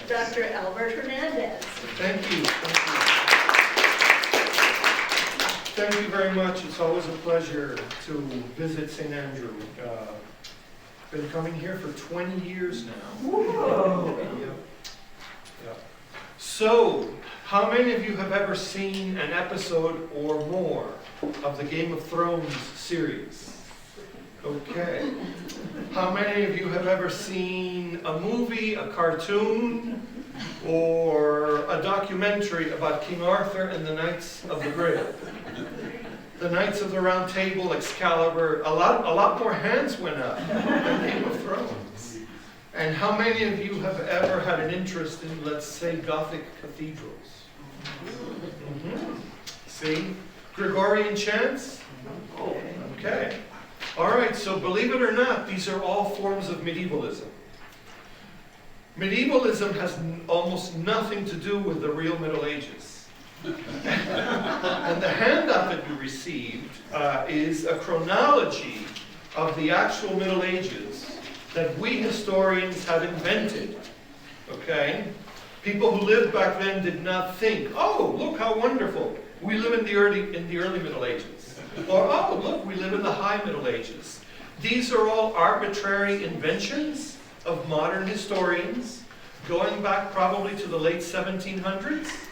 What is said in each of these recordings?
Dr. Albert Hernandez. Thank you. Thank you very much. It's always a pleasure to visit St. Andrew. Been coming here for 20 years now. Whoa. Yep. So, how many of you have ever seen an episode or more of the Game of Thrones series? Okay. How many of you have ever seen a movie, a cartoon, or a documentary about King Arthur and the Knights of the Grail? The Knights of the Round Table, Excalibur, a lot more hands went up than Game of Thrones. And how many of you have ever had an interest in, let's say, Gothic cathedrals? Mm-hmm. See? Gregorian chants? Okay. All right, so believe it or not, these are all forms of medievalism. Medievalism has almost nothing to do with the real Middle Ages. And the handout that you received is a chronology of the actual Middle Ages that we historians have invented. Okay? People who lived back then did not think, oh, look how wonderful. We live in the early Middle Ages. Or, oh, look, we live in the High Middle Ages. These are all arbitrary inventions of modern historians, going back probably to the late 1700s.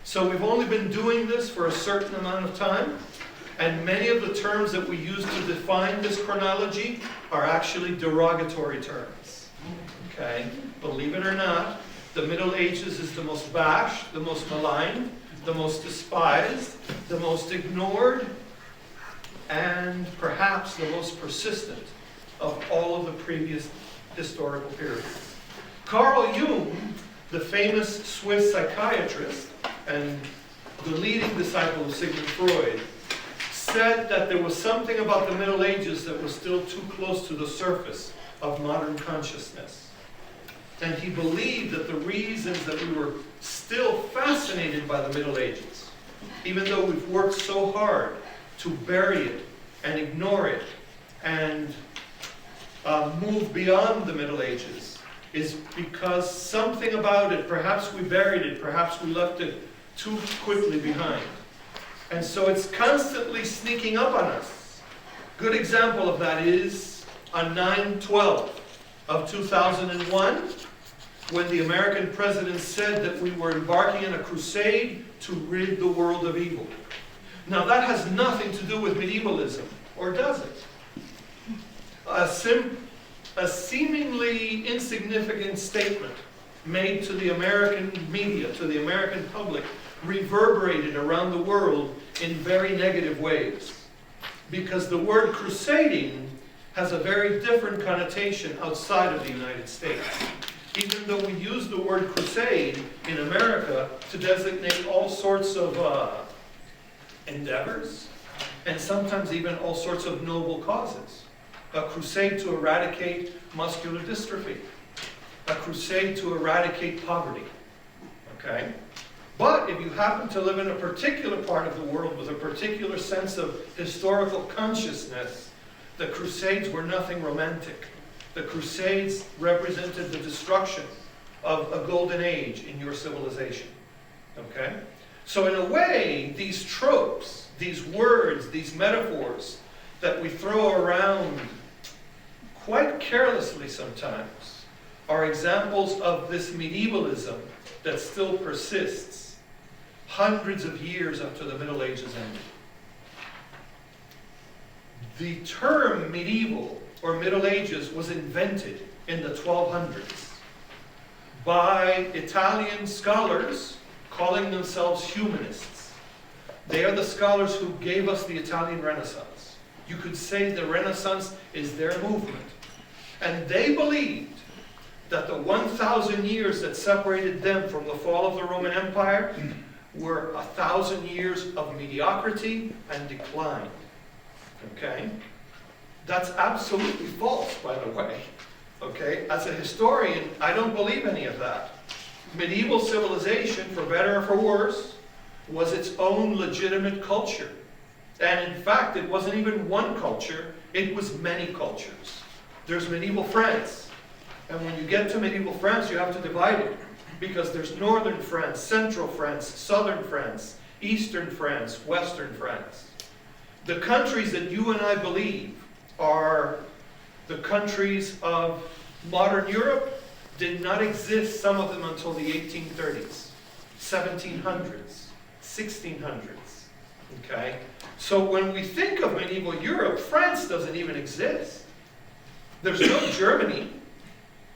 So we've only been doing this for a certain amount of time, and many of the terms that we use to define this chronology are actually derogatory terms. Okay? Believe it or not, the Middle Ages is the most bashed, the most maligned, the most despised, the most ignored, and perhaps the most persistent of all of the previous historical periods. Carl Jung, the famous Swiss psychiatrist and the leading disciple of Sigmund Freud, said that there was something about the Middle Ages that was still too close to the surface of modern consciousness. And he believed that the reasons that we were still fascinated by the Middle Ages, even though we've worked so hard to bury it and ignore it and move beyond the Middle Ages, is because something about it, perhaps we buried it, perhaps we left it too quickly behind. And so it's constantly sneaking up on us. Good example of that is on 9/12 of 2001, when the American president said that we were embarking on a crusade to rid the world of evil. Now that has nothing to do with medievalism, or does it? A seemingly insignificant statement made to the American media, to the American public, reverberated around the world in very negative ways. Because the word crusading has a very different connotation outside of the United States. Even though we use the word crusade in America to designate all sorts of endeavors, and sometimes even all sorts of noble causes. A crusade to eradicate muscular dystrophy. A crusade to eradicate poverty. Okay? But if you happen to live in a particular part of the world with a particular sense of historical consciousness, the Crusades were nothing romantic. The Crusades represented the destruction of a golden age in your civilization. Okay? So in a way, these tropes, these words, these metaphors that we throw around quite carelessly sometimes are examples of this medievalism that still persists hundreds of years after the Middle Ages ended. The term medieval or Middle Ages was invented in the 1200s by Italian scholars calling themselves humanists. They are the scholars who gave us the Italian Renaissance. You could say the Renaissance is their movement. And they believed that the 1,000 years that separated them from the fall of the Roman Empire were 1,000 years of mediocrity and decline. Okay? That's absolutely false, by the way. Okay? As a historian, I don't believe any of that. Medieval civilization, for better or for worse, was its own legitimate culture. And in fact, it wasn't even one culture, it was many cultures. There's medieval France. And when you get to medieval France, you have to divide it. because there's northern France, central France, southern France, eastern France, western France. The countries that you and I believe are the countries of modern Europe did not exist, some of them, until the 1830s, 1700s, 1600s. Okay? So when we think of medieval Europe, France doesn't even exist. There's no Germany.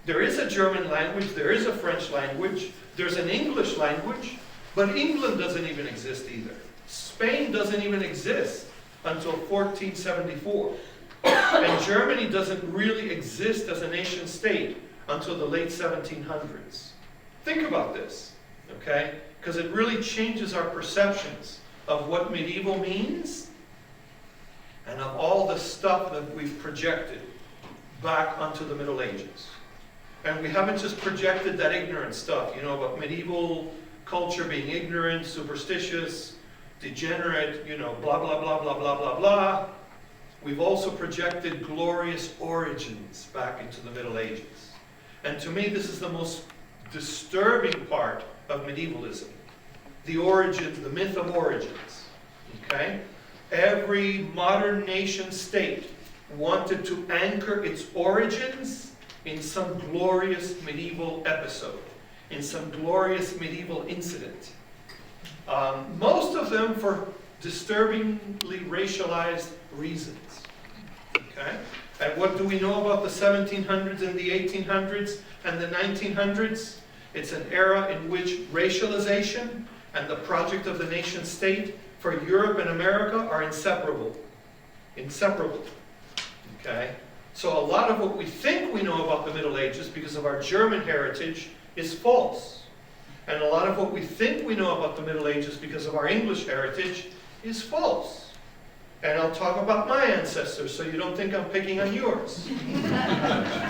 There is a German language, there is a French language, there's an English language, but England doesn't even exist either. Spain doesn't even exist until 1474. And Germany doesn't really exist as a nation state until the late 1700s. Think about this, okay? Because it really changes our perceptions of what medieval means and of all the stuff that we've projected back onto the Middle Ages. And we haven't just projected that ignorant stuff, you know, about medieval culture being ignorant, superstitious, degenerate, you know, blah, blah, blah, blah, blah, blah, blah. We've also projected glorious origins back into the Middle Ages. And to me, this is the most disturbing part of medievalism. The origins, the myth of origins. Okay? Every modern nation state wanted to anchor its origins in some glorious medieval episode, in some glorious medieval incident. Most of them for disturbingly racialized reasons. Okay? And what do we know about the 1700s and the 1800s and the 1900s? It's an era in which racialization and the project of the nation state for Europe and America are inseparable. Inseparable. Okay? So a lot of what we think we know about the Middle Ages because of our German heritage is false. And a lot of what we think we know about the Middle Ages because of our English heritage is false. And I'll talk about my ancestors so you don't think I'm picking on yours.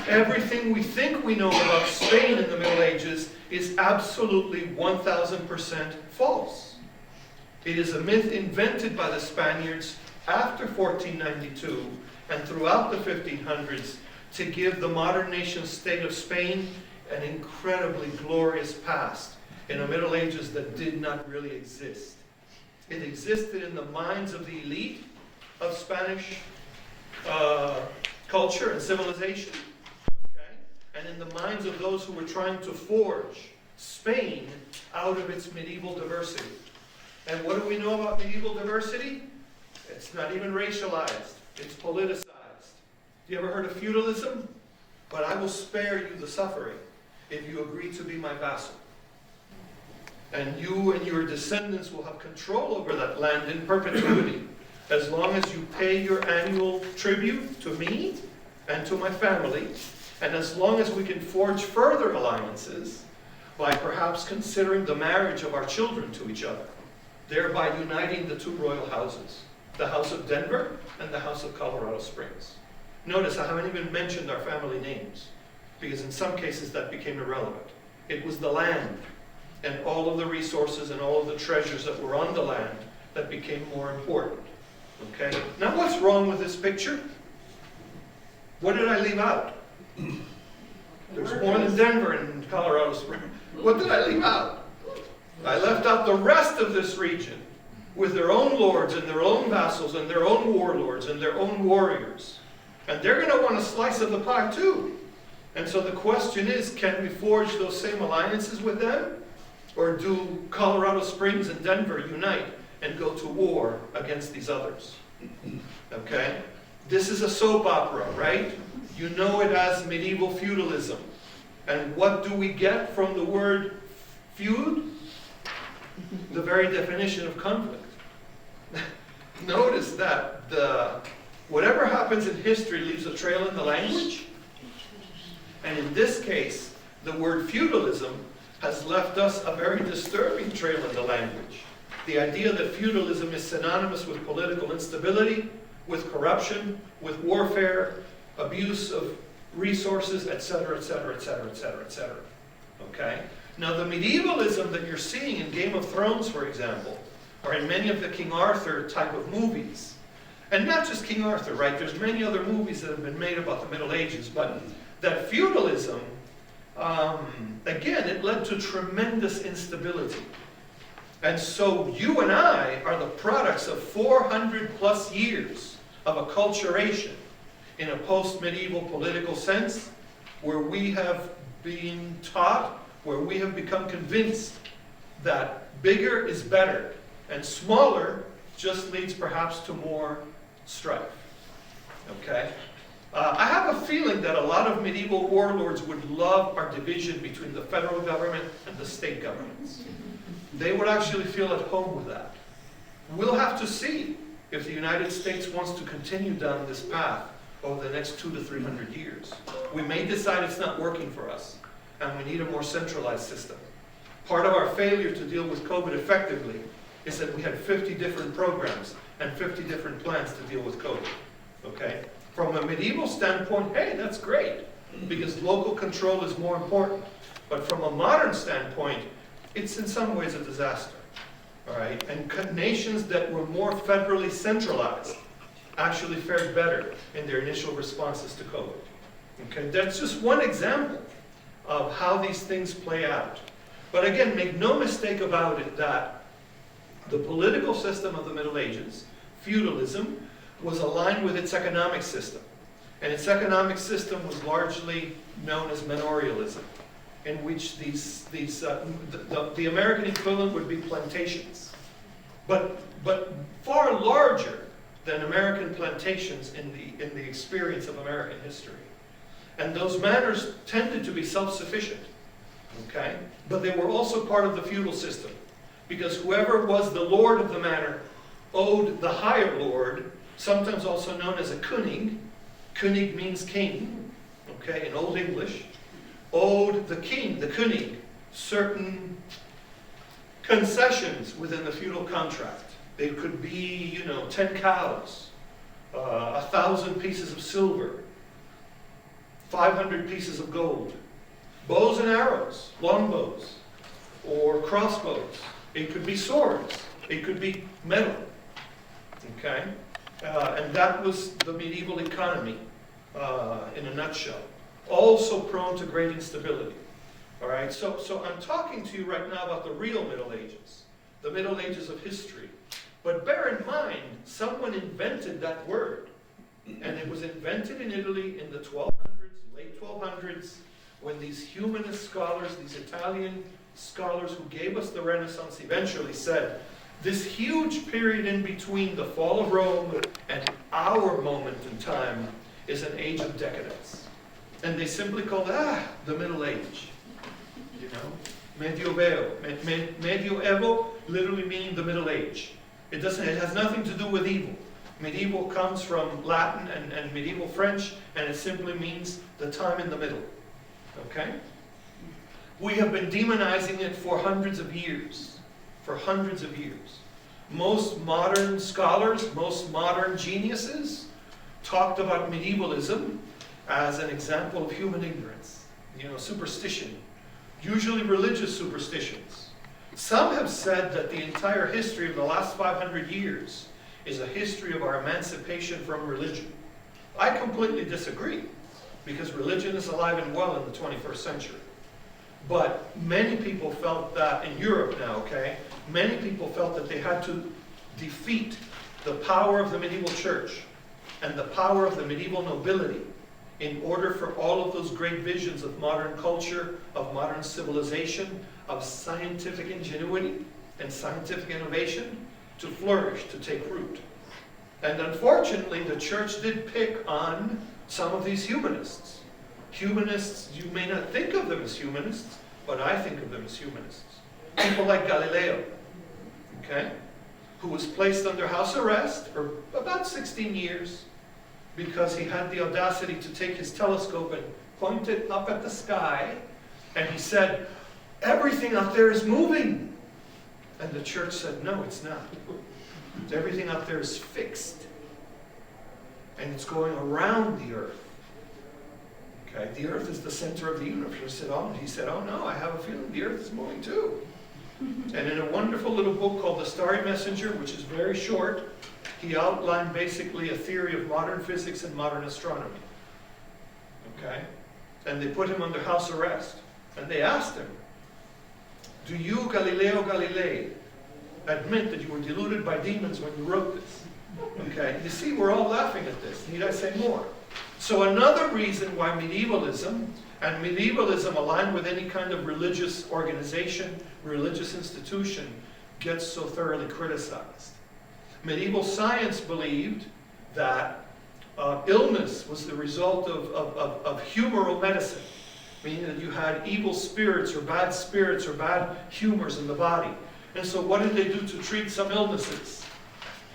Everything we think we know about Spain in the Middle Ages is absolutely 1000% false. It is a myth invented by the Spaniards after 1492 and throughout the 1500s to give the modern nation state of Spain an incredibly glorious past in a Middle Ages that did not really exist. It existed in the minds of the elite of Spanish culture and civilization, okay? And in the minds of those who were trying to forge Spain out of its medieval diversity. And what do we know about medieval diversity? It's not even racialized. It's politicized. You ever heard of feudalism? But I will spare you the suffering if you agree to be my vassal. And you and your descendants will have control over that land in perpetuity, as long as you pay your annual tribute to me and to my family, and as long as we can forge further alliances by perhaps considering the marriage of our children to each other, thereby uniting the two royal houses, the House of Denver and the House of Colorado Springs. Notice I haven't even mentioned our family names, because in some cases that became irrelevant. It was the land and all of the resources and all of the treasures that were on the land that became more important. Okay? Now what's wrong with this picture? What did I leave out? There's more than Denver and Colorado Springs. What did I leave out? I left out the rest of this region with their own lords and their own vassals and their own warlords and their own warriors. And they're going to want a slice of the pie too. And so the question is, can we forge those same alliances with them? Or do Colorado Springs and Denver unite and go to war against these others? Okay? This is a soap opera, right? You know it as medieval feudalism. And what do we get from the word feud? The very definition of conflict. Notice that whatever happens in history leaves a trail in the language. And in this case, the word feudalism has left us a very disturbing trail in the language. The idea that feudalism is synonymous with political instability, with corruption, with warfare, abuse of resources, etc., etc., etc., etc., etc. Okay? Now the medievalism that you're seeing in Game of Thrones, for example, or in many of the King Arthur type of movies, and not just King Arthur, right? There's many other movies that have been made about the Middle Ages, but that feudalism again, it led to tremendous instability. And so you and I are the products of 400 plus years of acculturation in a post-medieval political sense, where we have been taught, where we have become convinced that bigger is better, and smaller just leads perhaps to more strife. Okay? I have a feeling that a lot of medieval warlords would love our division between the federal government and the state governments. They would actually feel at home with that. We'll have to see if the United States wants to continue down this path over the next 200 to 300 years. We may decide it's not working for us, and we need a more centralized system. Part of our failure to deal with COVID effectively is that we had 50 different programs and 50 different plans to deal with COVID. Okay? From a medieval standpoint, hey, that's great, because local control is more important. But from a modern standpoint, it's in some ways a disaster. All right? And nations that were more federally centralized actually fared better in their initial responses to COVID. Okay? That's just one example of how these things play out. But again, make no mistake about it that the political system of the Middle Ages, feudalism, was aligned with its economic system. And its economic system was largely known as manorialism, in which the American equivalent would be plantations. But far larger than American plantations in the experience of American history. And those manors tended to be self-sufficient, okay? But they were also part of the feudal system, because whoever was the lord of the manor owed the higher lord, sometimes also known as a König. König means king, okay, in Old English. Owed the king, the König, certain concessions within the feudal contract. They could be, 10 cows, 1,000 pieces of silver, 500 pieces of gold, bows and arrows, longbows, or crossbows. It could be swords. It could be metal. Okay? And that was the medieval economy in a nutshell. Also prone to great instability. All right? So I'm talking to you right now about the real Middle Ages, the Middle Ages of history. But bear in mind, someone invented that word. And it was invented in Italy in the 1200s, late 1200s, when these humanist scholars, these Italian scholars who gave us the Renaissance eventually said, this huge period in between the fall of Rome and our moment in time is an age of decadence. And they simply called it, the Middle Age. Medioevo. Medioevo literally meaning the Middle Age. It has nothing to do with evil. Medieval comes from Latin and medieval French, and it simply means the time in the middle. Okay? We have been demonizing it for hundreds of years. For hundreds of years. Most modern scholars, most modern geniuses talked about medievalism as an example of human ignorance. Superstition. Usually religious superstitions. Some have said that the entire history of the last 500 years is a history of our emancipation from religion. I completely disagree, because religion is alive and well in the 21st century. But many people felt that, in Europe now, okay, many people felt that they had to defeat the power of the medieval church and the power of the medieval nobility in order for all of those great visions of modern culture, of modern civilization, of scientific ingenuity and scientific innovation to flourish, to take root. And unfortunately, the church did pick on some of these humanists. Humanists, you may not think of them as humanists, but I think of them as humanists. People like Galileo, okay, who was placed under house arrest for about 16 years because he had the audacity to take his telescope and point it up at the sky, and he said, everything out there is moving. And the church said, no, it's not. Everything out there is fixed. And it's going around the earth. Okay? The earth is the center of the universe. He said, oh no, I have a feeling the earth is moving too. And in a wonderful little book called The Starry Messenger, which is very short, he outlined basically a theory of modern physics and modern astronomy. Okay? And they put him under house arrest. And they asked him, do you, Galileo Galilei, admit that you were deluded by demons when you wrote this? Okay, you see, we're all laughing at this. Need I say more? So another reason why medievalism aligned with any kind of religious organization, religious institution, gets so thoroughly criticized. Medieval science believed that illness was the result of humoral medicine, meaning that you had evil spirits or bad humors in the body. And so what did they do to treat some illnesses?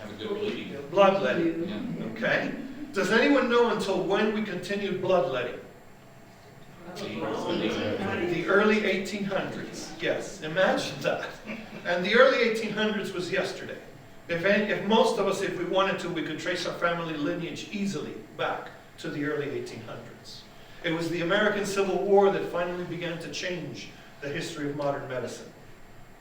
Have a good bleeding. Bloodletting. Yeah. Okay? Does anyone know until when we continued bloodletting? The early 1800s. Yes, imagine that. And the early 1800s was yesterday. If most of us, if we wanted to, we could trace our family lineage easily back to the early 1800s. It was the American Civil War that finally began to change the history of modern medicine.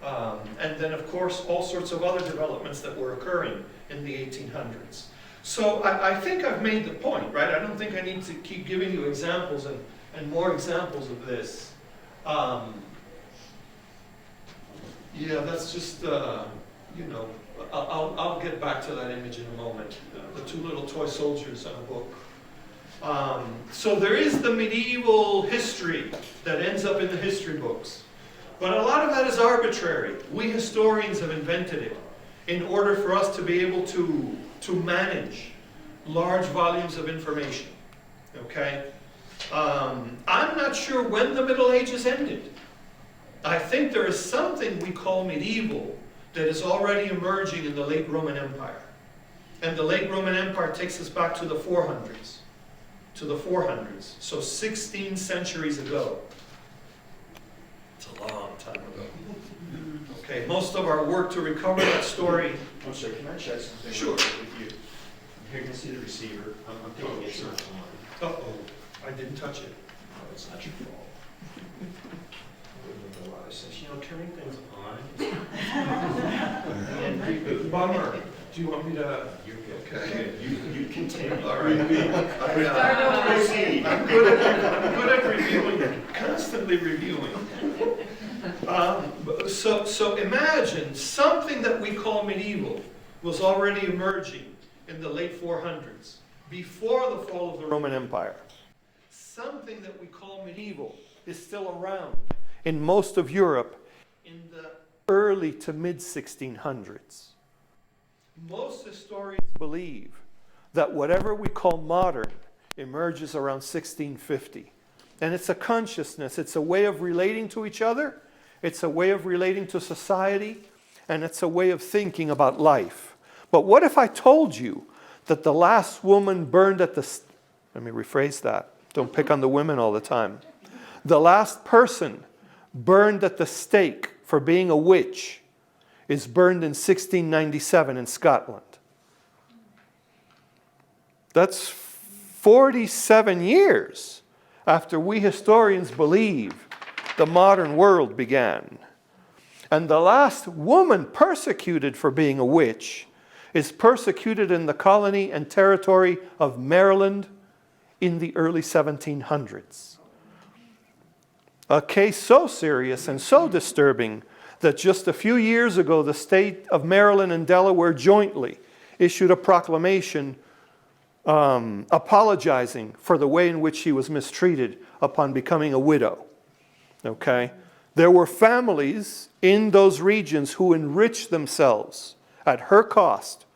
And then, of course, all sorts of other developments that were occurring in the 1800s. So I think I've made the point, right? I don't think I need to keep giving you examples and more examples of this. Yeah, that's just, I'll get back to that image in a moment. The two little toy soldiers on a book. So there is the medieval history that ends up in the history books. But a lot of that is arbitrary. We historians have invented it in order for us to be able to manage large volumes of information. Okay? I'm not sure when the Middle Ages ended. I think there is something we call medieval that is already emerging in the late Roman Empire. And the late Roman Empire takes us back to the 400s. So 16 centuries ago. It's a long time ago. Okay, most of our work to recover that story. I'm sorry, can I check something? Sure. With you? Here you can see the receiver. I'm thinking it's not on. Uh-oh, I didn't touch it. No, it's not your fault. I wouldn't have realized this. Turning things on and reboot. Bummer. Do you want me to? You're good. Okay. You continue. All right. Proceed. I'm good at reviewing, constantly reviewing. So imagine something that we call medieval was already emerging in the late 400s, before the fall of the Roman Empire. Something that we call medieval is still around in most of Europe in the early to mid 1600s. Most historians believe that whatever we call modern emerges around 1650. And it's a consciousness, it's a way of relating to each other, it's a way of relating to society, and it's a way of thinking about life. But what if I told you that the last woman burned at the... Let me rephrase that. Don't pick on the women all the time. The last person burned at the stake for being a witch is burned in 1697 in Scotland. That's 47 years after we historians believe the modern world began. And the last woman persecuted for being a witch is persecuted in the colony and territory of Maryland in the early 1700s. A case so serious and so disturbing that just a few years ago the state of Maryland and Delaware jointly issued a proclamation apologizing for the way in which she was mistreated upon becoming a widow. Okay? There were families in those regions who enriched themselves at her cost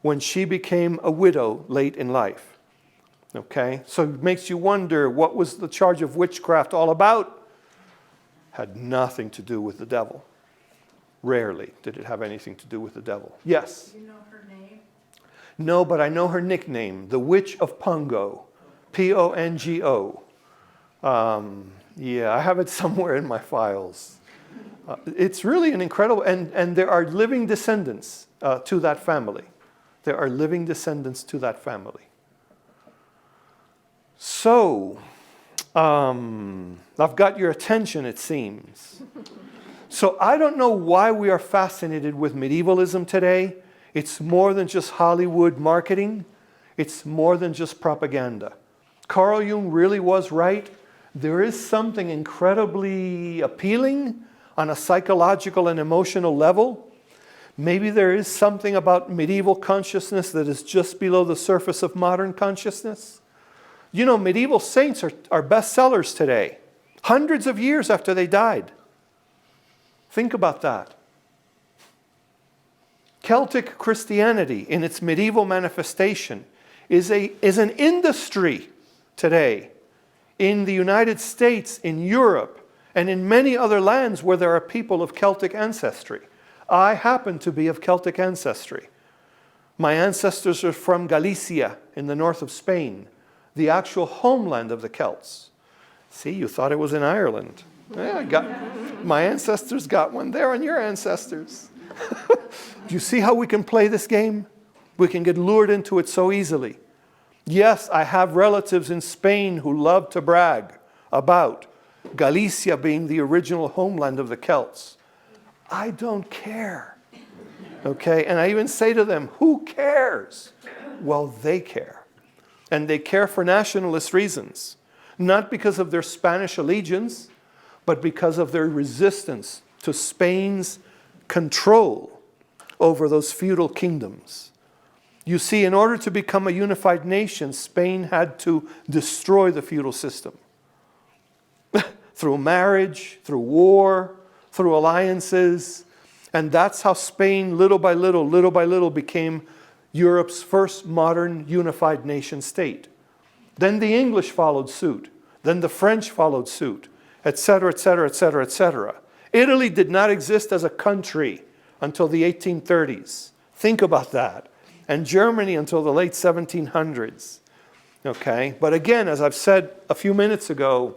when she became a widow late in life. Okay? So it makes you wonder, what was the charge of witchcraft all about? Had nothing to do with the devil. Rarely did it have anything to do with the devil. Yes? Do you know her name? No, but I know her nickname, the Witch of Pongo. Pongo. Yeah, I have it somewhere in my files. It's really an incredible, and there are living descendants to that family. There are living descendants to that family. So, I've got your attention, it seems. So I don't know why we are fascinated with medievalism today. It's more than just Hollywood marketing. It's more than just propaganda. Carl Jung really was right there is something incredibly appealing on a psychological and emotional level. Maybe there is something about medieval consciousness that is just below the surface of modern consciousness. You know, medieval saints are bestsellers today, hundreds of years after they died. Think about that. Celtic Christianity, in its medieval manifestation, is an industry today in the United States, in Europe, and in many other lands where there are people of Celtic ancestry. I happen to be of Celtic ancestry. My ancestors are from Galicia in the north of Spain, the actual homeland of the Celts. See, you thought it was in Ireland. Yeah, my ancestors got one there on your ancestors. Do you see how we can play this game? We can get lured into it so easily. Yes, I have relatives in Spain who love to brag about Galicia being the original homeland of the Celts. I don't care. Okay? And I even say to them, who cares? Well, they care. And they care for nationalist reasons. Not because of their Spanish allegiance, but because of their resistance to Spain's control over those feudal kingdoms. You see, in order to become a unified nation, Spain had to destroy the feudal system. Through marriage, through war, through alliances. And that's how Spain, little by little, became Europe's first modern unified nation state. Then the English followed suit. Then the French followed suit, etc., etc., etc., etc. Italy did not exist as a country until the 1830s. Think about that. And Germany until the late 1700s. Okay? But again, as I've said a few minutes ago,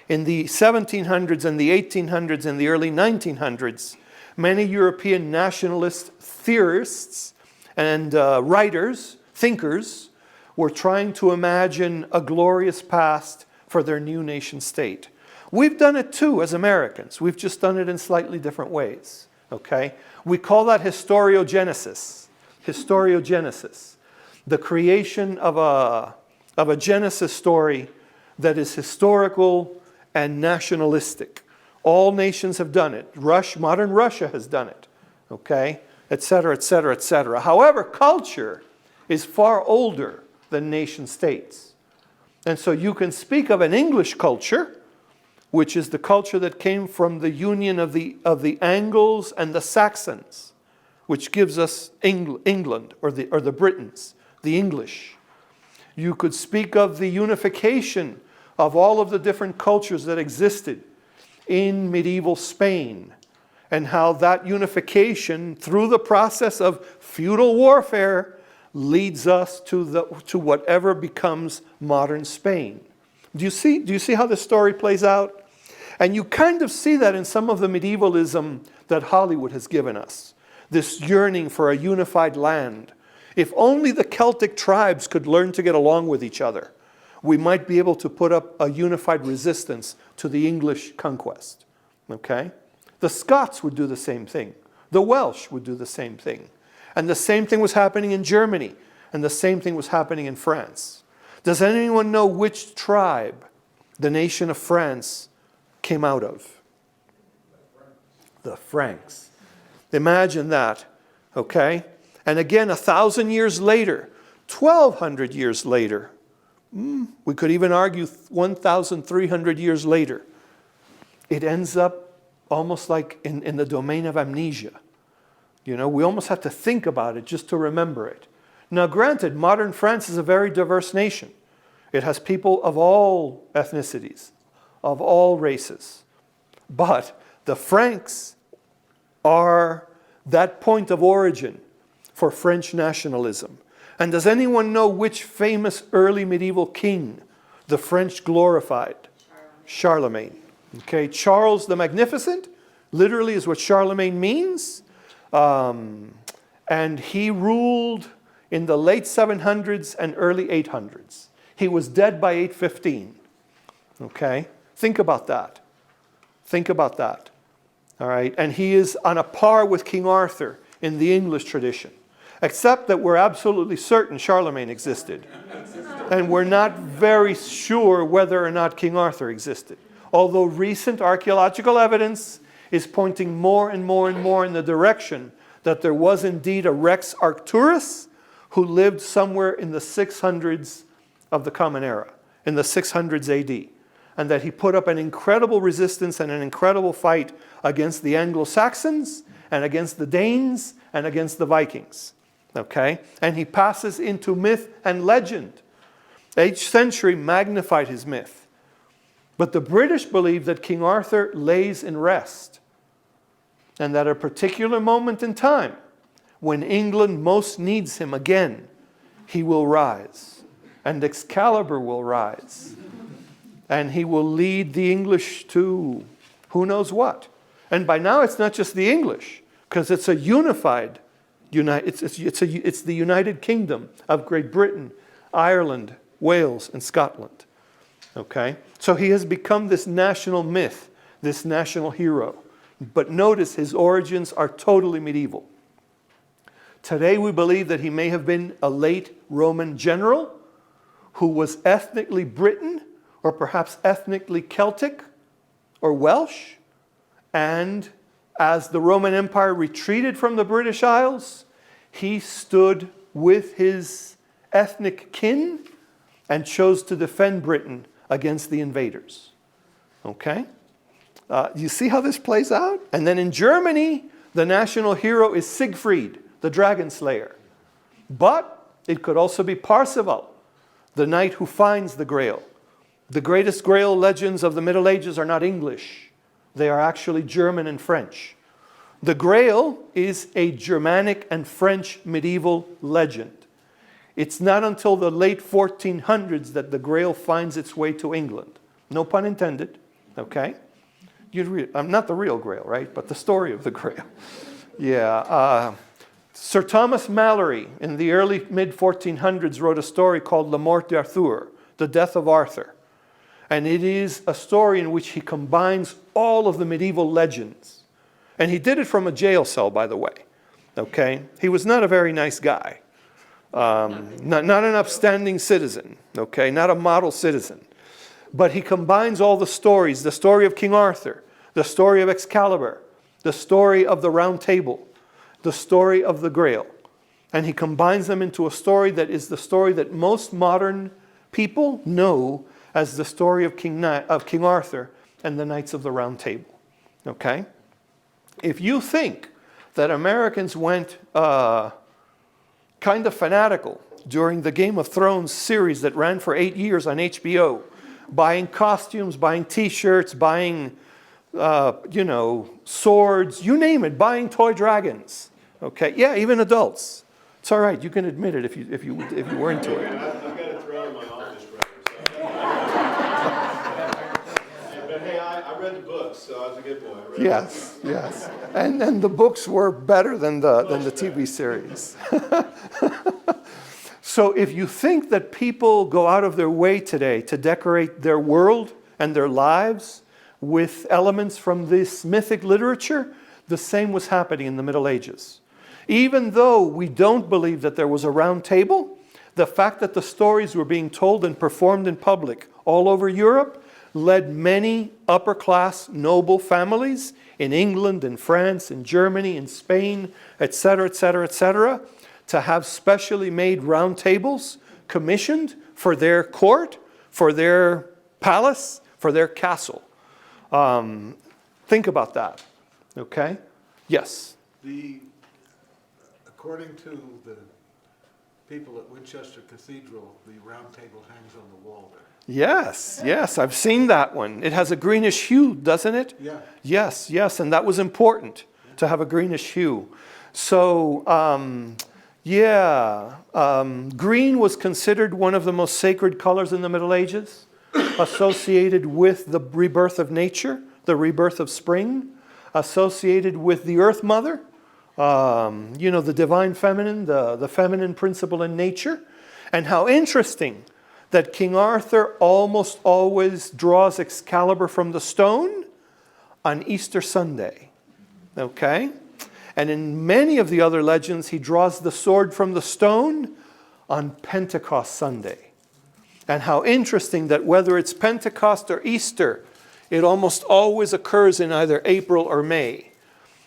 in the 1700s and the 1800s and the early 1900s, many European nationalist theorists and writers, thinkers, were trying to imagine a glorious past for their new nation state. We've done it too as Americans. We've just done it in slightly different ways. Okay? We call that historiogenesis. Historiogenesis. The creation of a Genesis story that is historical and nationalistic. All nations have done it. Modern Russia has done it. Okay? Etc., etc., etc. However, culture is far older than nation states. And so you can speak of an English culture, which is the culture that came from the union of the Angles and the Saxons, which gives us England, or the Britons, the English. You could speak of the unification of all of the different cultures that existed in medieval Spain, and how that unification, through the process of feudal warfare, leads us to whatever becomes modern Spain. Do you see how the story plays out? And you kind of see that in some of the medievalism that Hollywood has given us. This yearning for a unified land. If only the Celtic tribes could learn to get along with each other, we might be able to put up a unified resistance to the English conquest. Okay? The Scots would do the same thing. The Welsh would do the same thing. And the same thing was happening in Germany. And the same thing was happening in France. Does anyone know which tribe the nation of France came out of? The Franks. Imagine that. Okay? And again, 1,000 years later, 1,200 years later, we could even argue 1,300 years later, it ends up almost like in the domain of amnesia. You know, we almost have to think about it just to remember it. Now, granted, modern France is a very diverse nation. It has people of all ethnicities, of all races. But the Franks are that point of origin for French nationalism. And does anyone know which famous early medieval king the French glorified? Charlemagne. Okay, Charles the Magnificent literally is what Charlemagne means. And he ruled in the late 700s and early 800s. He was dead by 815. Okay? Think about that. Think about that. All right? And he is on a par with King Arthur in the English tradition. Except that we're absolutely certain Charlemagne existed. And we're not very sure whether or not King Arthur existed. Although recent archaeological evidence is pointing more and more and more in the direction that there was indeed a Rex Arcturus who lived somewhere in the 600s of the Common Era, in the 600s AD. And that he put up an incredible resistance and an incredible fight against the Anglo-Saxons and against the Danes and against the Vikings. Okay? And he passes into myth and legend. Each century magnified his myth. But the British believe that King Arthur lays in rest. And that at a particular moment in time, when England most needs him again, he will rise. And Excalibur will rise. And he will lead the English to who knows what. And by now it's not just the English, because it's a unified, it's the United Kingdom of Great Britain, Ireland, Wales, and Scotland. Okay? So he has become this national myth, this national hero. But notice his origins are totally medieval. Today we believe that he may have been a late Roman general who was ethnically Briton, or perhaps ethnically Celtic or Welsh. And as the Roman Empire retreated from the British Isles, he stood with his ethnic kin and chose to defend Britain against the invaders. Okay? You see how this plays out? And then in Germany, the national hero is Siegfried, the dragon slayer. But it could also be Parzival, the knight who finds the Grail. The greatest Grail legends of the Middle Ages are not English. They are actually German and French. The Grail is a Germanic and French medieval legend. It's not until the late 1400s that the Grail finds its way to England. No pun intended, okay? Not the real Grail, right? But the story of the Grail. Yeah. Sir Thomas Malory in the early mid-1400s wrote a story called La Mort d'Arthur, The Death of Arthur. And it is a story in which he combines all of the medieval legends. And he did it from a jail cell, by the way. Okay? He was not a very nice guy. Not an upstanding citizen, okay, not a model citizen. But he combines all the stories, the story of King Arthur, the story of Excalibur, the story of the Round Table, the story of the Grail. And he combines them into a story that is the story that most modern people know as the story of King Arthur and the Knights of the Round Table. Okay? If you think that Americans went kind of fanatical during the Game of Thrones series that ran for 8 years on HBO, buying costumes, buying t-shirts, buying, swords, you name it, buying toy dragons. Okay, yeah, even adults. It's all right. You can admit it if you were into it. I've got a throne in my office forever. But hey, I read the books, so I was a good boy. Yes. And the books were better than the TV series. So if you think that people go out of their way today to decorate their world and their lives with elements from this mythic literature, the same was happening in the Middle Ages. Even though we don't believe that there was a round table, the fact that the stories were being told and performed in public all over Europe led many upper-class noble families in England, in France, in Germany, in Spain, etc., to have specially made round tables commissioned for their court, for their palace, for their castle. Think about that, okay? Yes? According to the people at Winchester Cathedral, the round table hangs on the wall there. Yes, I've seen that one. It has a greenish hue, doesn't it? Yeah. Yes, and that was important to have a greenish hue. So, green was considered one of the most sacred colors in the Middle Ages, associated with the rebirth of nature, the rebirth of spring, associated with the Earth Mother, the divine feminine, the feminine principle in nature. And how interesting that King Arthur almost always draws Excalibur from the stone on Easter Sunday. Okay? And in many of the other legends, he draws the sword from the stone on Pentecost Sunday. And how interesting that whether it's Pentecost or Easter, it almost always occurs in either April or May.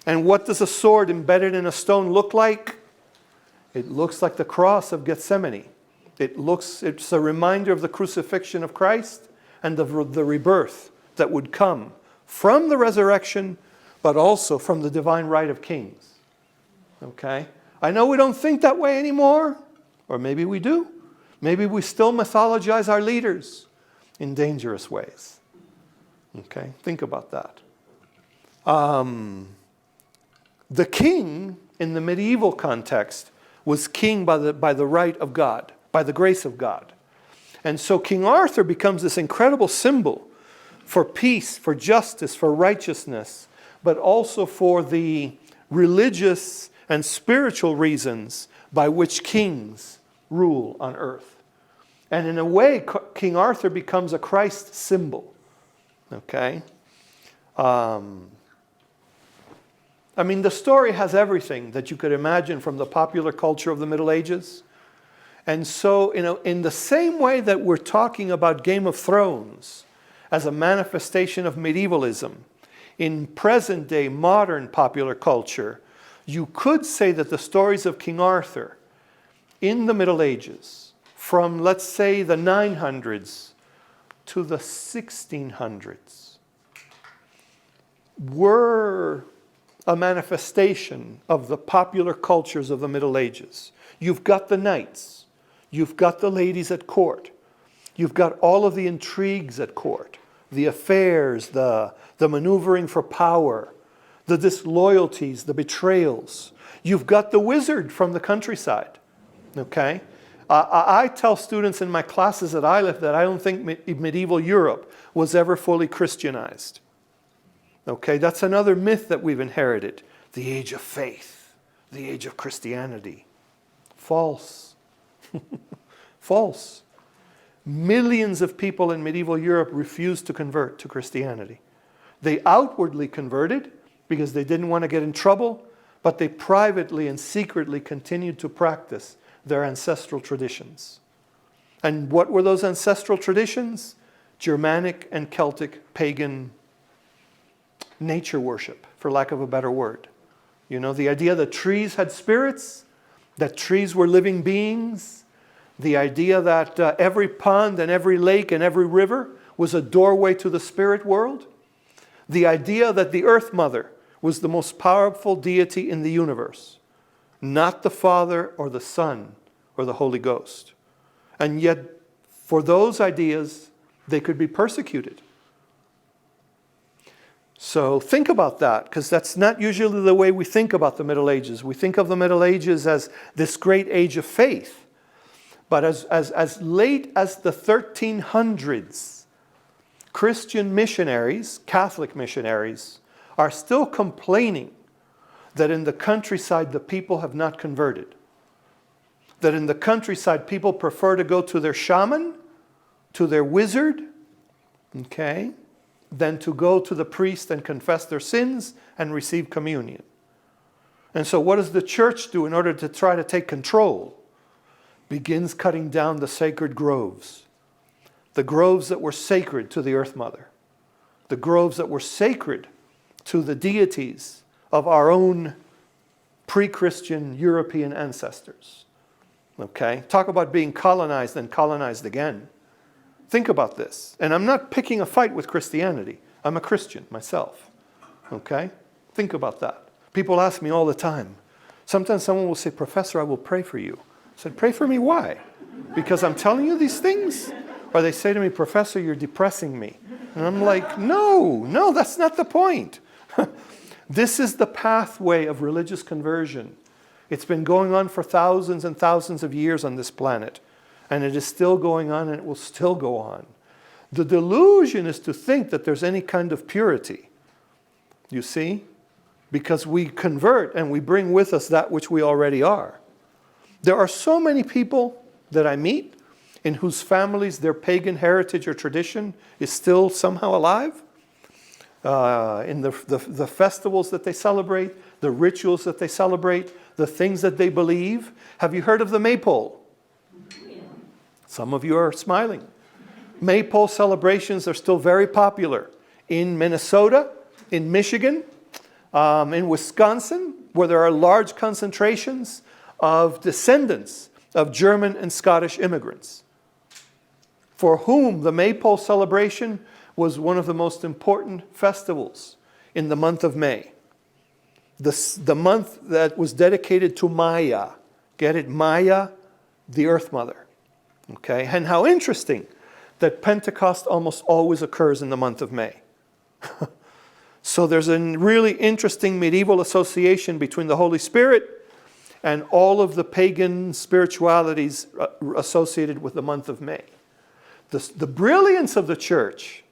And what does a sword embedded in a stone look like? It looks like the cross of Gethsemane. It's a reminder of the crucifixion of Christ and of the rebirth that would come from the resurrection, but also from the divine right of kings. Okay? I know we don't think that way anymore, or maybe we do. Maybe we still mythologize our leaders in dangerous ways. Okay? Think about that. The king, in the medieval context, was king by the right of God, by the grace of God. And so King Arthur becomes this incredible symbol for peace, for justice, for righteousness, but also for the religious and spiritual reasons by which kings rule on earth. And in a way, King Arthur becomes a Christ symbol. Okay? I mean, the story has everything that you could imagine from the popular culture of the Middle Ages. And so, in the same way that we're talking about Game of Thrones as a manifestation of medievalism, in present-day modern popular culture, you could say that the stories of King Arthur in the Middle Ages, from, let's say, the 900s to the 1600s, were a manifestation of the popular cultures of the Middle Ages. You've got the knights. You've got the ladies at court. You've got all of the intrigues at court, the affairs, the maneuvering for power, the disloyalties, the betrayals. You've got the wizard from the countryside. Okay? I tell students in my classes at Iliff that I don't think medieval Europe was ever fully Christianized. Okay, that's another myth that we've inherited. The age of faith, the age of Christianity. False. False. Millions of people in medieval Europe refused to convert to Christianity. They outwardly converted because they didn't want to get in trouble, but they privately and secretly continued to practice their ancestral traditions. And what were those ancestral traditions? Germanic and Celtic pagan nature worship, for lack of a better word. You know, the idea that trees had spirits, that trees were living beings, the idea that every pond and every lake and every river was a doorway to the spirit world, the idea that the Earth Mother was the most powerful deity in the universe, not the Father or the Son or the Holy Ghost. And yet, for those ideas, they could be persecuted. So think about that, because that's not usually the way we think about the Middle Ages. We think of the Middle Ages as this great age of faith. But as late as the 1300s, Christian missionaries, Catholic missionaries, are still complaining that in the countryside the people have not converted. That in the countryside people prefer to go to their shaman, to their wizard, okay, than to go to the priest and confess their sins and receive communion. And so what does the church do in order to try to take control? Begins cutting down the sacred groves. The groves that were sacred to the Earth Mother. The groves that were sacred to the deities of our own pre-Christian European ancestors. Okay? Talk about being colonized and colonized again. Think about this. And I'm not picking a fight with Christianity. I'm a Christian myself. Okay? Think about that. People ask me all the time. Sometimes someone will say, "Professor, I will pray for you." I said, "Pray for me, why? Because I'm telling you these things?" Or they say to me, "Professor, you're depressing me." And I'm like, no, that's not the point. This is the pathway of religious conversion. It's been going on for thousands and thousands of years on this planet. And it is still going on, and it will still go on. The delusion is to think that there's any kind of purity. You see? Because we convert and we bring with us that which we already are. There are so many people that I meet in whose families their pagan heritage or tradition is still somehow alive. In the festivals that they celebrate, the rituals that they celebrate, the things that they believe. Have you heard of the Maypole? Some of you are smiling. Maypole celebrations are still very popular in Minnesota, in Michigan, in Wisconsin, where there are large concentrations of descendants of German and Scottish immigrants, for whom the Maypole celebration was one of the most important festivals in the month of May. The month that was dedicated to Maya. Get it? Maya, the Earth Mother. Okay? And how interesting that Pentecost almost always occurs in the month of May. So there's a really interesting medieval association between the Holy Spirit and all of the pagan spiritualities associated with the month of May. The brilliance of the church,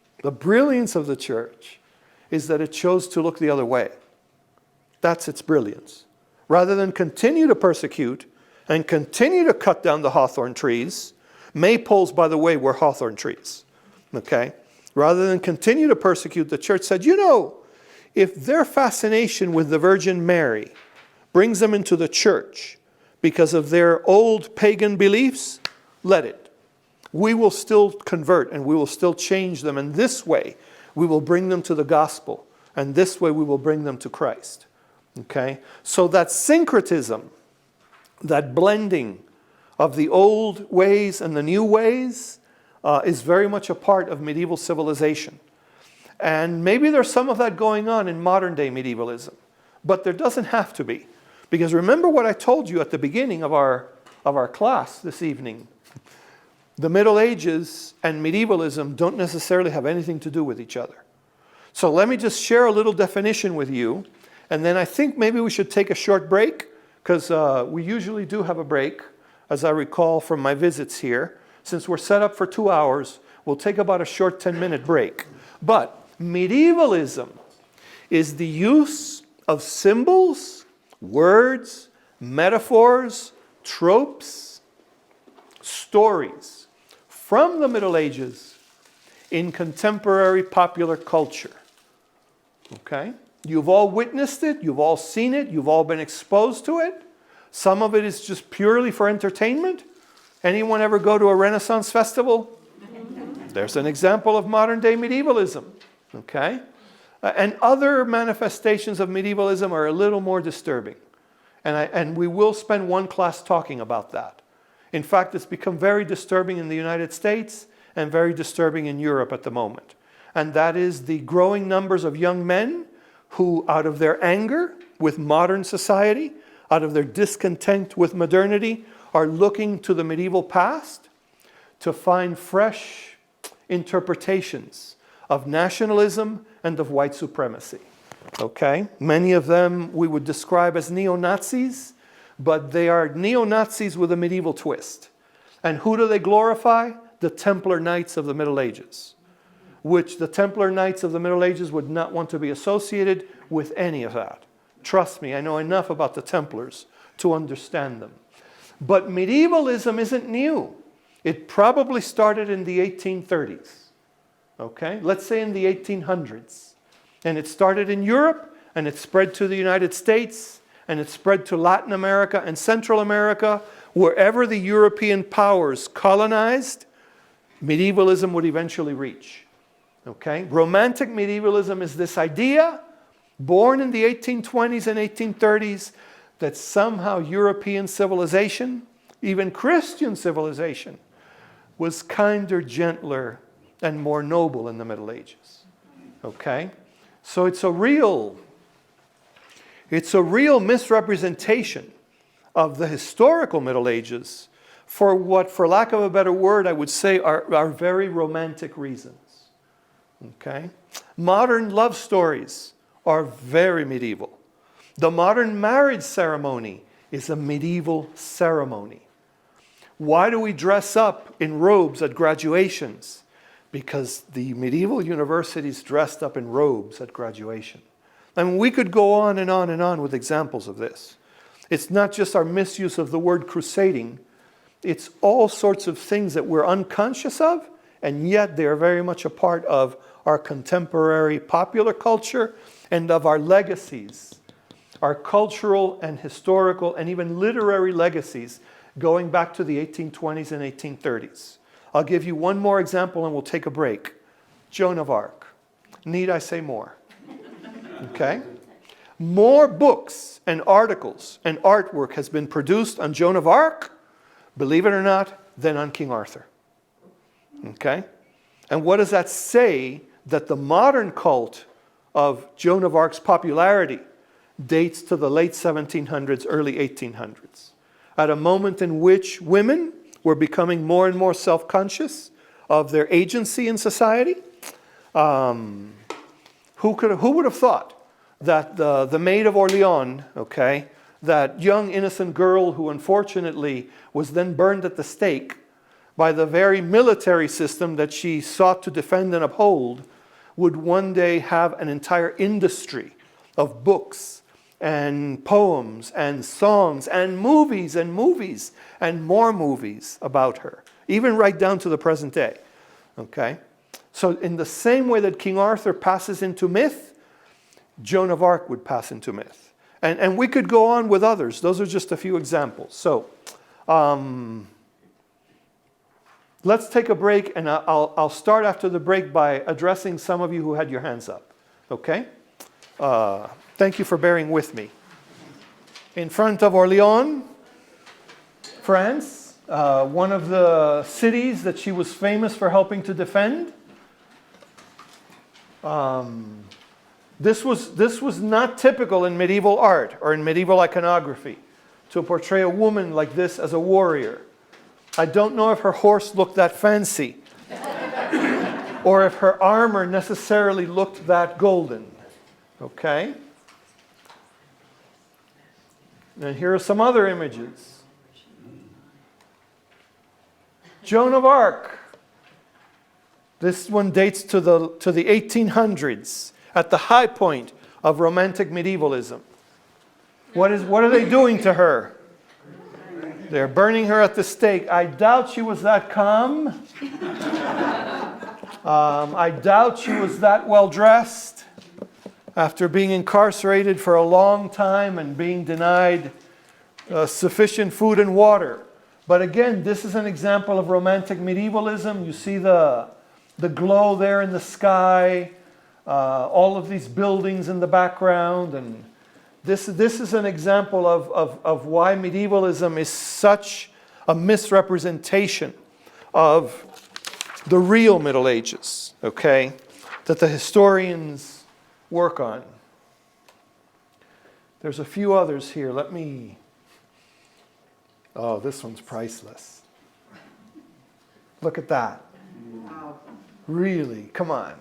is that it chose to look the other way. That's its brilliance. Rather than continue to persecute and continue to cut down the hawthorn trees, maypoles, by the way, were hawthorn trees. Okay? Rather than continue to persecute, the church said, you know, if their fascination with the Virgin Mary brings them into the church because of their old pagan beliefs, let it. We will still convert and we will still change them. And this way, we will bring them to the gospel. And this way, we will bring them to Christ. Okay? So that syncretism, that blending of the old ways and the new ways is very much a part of medieval civilization. And maybe there's some of that going on in modern day medievalism. But there doesn't have to be. Because remember what I told you at the beginning of our class this evening. The Middle Ages and medievalism don't necessarily have anything to do with each other. So let me just share a little definition with you. And then I think maybe we should take a short break, because we usually do have a break, as I recall from my visits here. Since we're set up for 2 hours, we'll take about a short 10-minute break. But medievalism is the use of symbols, words, metaphors, tropes, stories from the Middle Ages in contemporary popular culture. Okay? You've all witnessed it, you've all seen it, you've all been exposed to it. Some of it is just purely for entertainment. Anyone ever go to a Renaissance festival? There's an example of modern day medievalism. Okay? And other manifestations of medievalism are a little more disturbing. And we will spend one class talking about that. In fact, it's become very disturbing in the United States and very disturbing in Europe at the moment. And that is the growing numbers of young men who, out of their anger with modern society, out of their discontent with modernity, are looking to the medieval past to find fresh interpretations of nationalism and of white supremacy. Okay? Many of them we would describe as neo-Nazis, but they are neo-Nazis with a medieval twist. And who do they glorify? The Templar Knights of the Middle Ages, which the Templar Knights of the Middle Ages would not want to be associated with any of that. Trust me, I know enough about the Templars to understand them. But medievalism isn't new. It probably started in the 1830s. Okay? Let's say in the 1800s. And it started in Europe, and it spread to the United States, and it spread to Latin America and Central America. Wherever the European powers colonized, medievalism would eventually reach. Okay? Romantic medievalism is this idea, born in the 1820s and 1830s, that somehow European civilization, even Christian civilization, was kinder, gentler, and more noble in the Middle Ages. Okay? So it's a real misrepresentation of the historical Middle Ages for what, for lack of a better word, I would say are very romantic reasons. Okay? Modern love stories are very medieval. The modern marriage ceremony is a medieval ceremony. Why do we dress up in robes at graduations? Because the medieval universities dressed up in robes at graduation. I mean, we could go on and on and on with examples of this. It's not just our misuse of the word crusading. It's all sorts of things that we're unconscious of, and yet they're very much a part of our contemporary popular culture and of our legacies, our cultural and historical and even literary legacies going back to the 1820s and 1830s. I'll give you one more example and we'll take a break. Joan of Arc. Need I say more? Okay? More books and articles and artwork has been produced on Joan of Arc, believe it or not, than on King Arthur. Okay? And what does that say? That the modern cult of Joan of Arc's popularity dates to the late 1700s, early 1800s. At a moment in which women were becoming more and more self-conscious of their agency in society. Who would have thought that the Maid of Orleans, okay, that young innocent girl who unfortunately was then burned at the stake by the very military system that she sought to defend and uphold, would one day have an entire industry of books and poems and songs and movies and more movies about her, even right down to the present day. Okay? So in the same way that King Arthur passes into myth, Joan of Arc would pass into myth. And we could go on with others. Those are just a few examples. So let's take a break, and I'll start after the break by addressing some of you who had your hands up. Okay? Thank you for bearing with me. In front of Orléans, France, one of the cities that she was famous for helping to defend. This was not typical in medieval art or in medieval iconography to portray a woman like this as a warrior. I don't know if her horse looked that fancy or if her armor necessarily looked that golden. Okay? And here are some other images. Joan of Arc. This one dates to the 1800s, at the high point of Romantic medievalism. What are they doing to her? They're burning her at the stake. I doubt she was that calm. I doubt she was that well dressed after being incarcerated for a long time and being denied sufficient food and water. But again, this is an example of Romantic medievalism. You see the glow there in the sky, all of these buildings in the background, and this is an example of why medievalism is such a misrepresentation of the real Middle Ages, okay, that the historians work on. There's a few others here. Oh, this one's priceless. Look at that. Wow. Really, come on.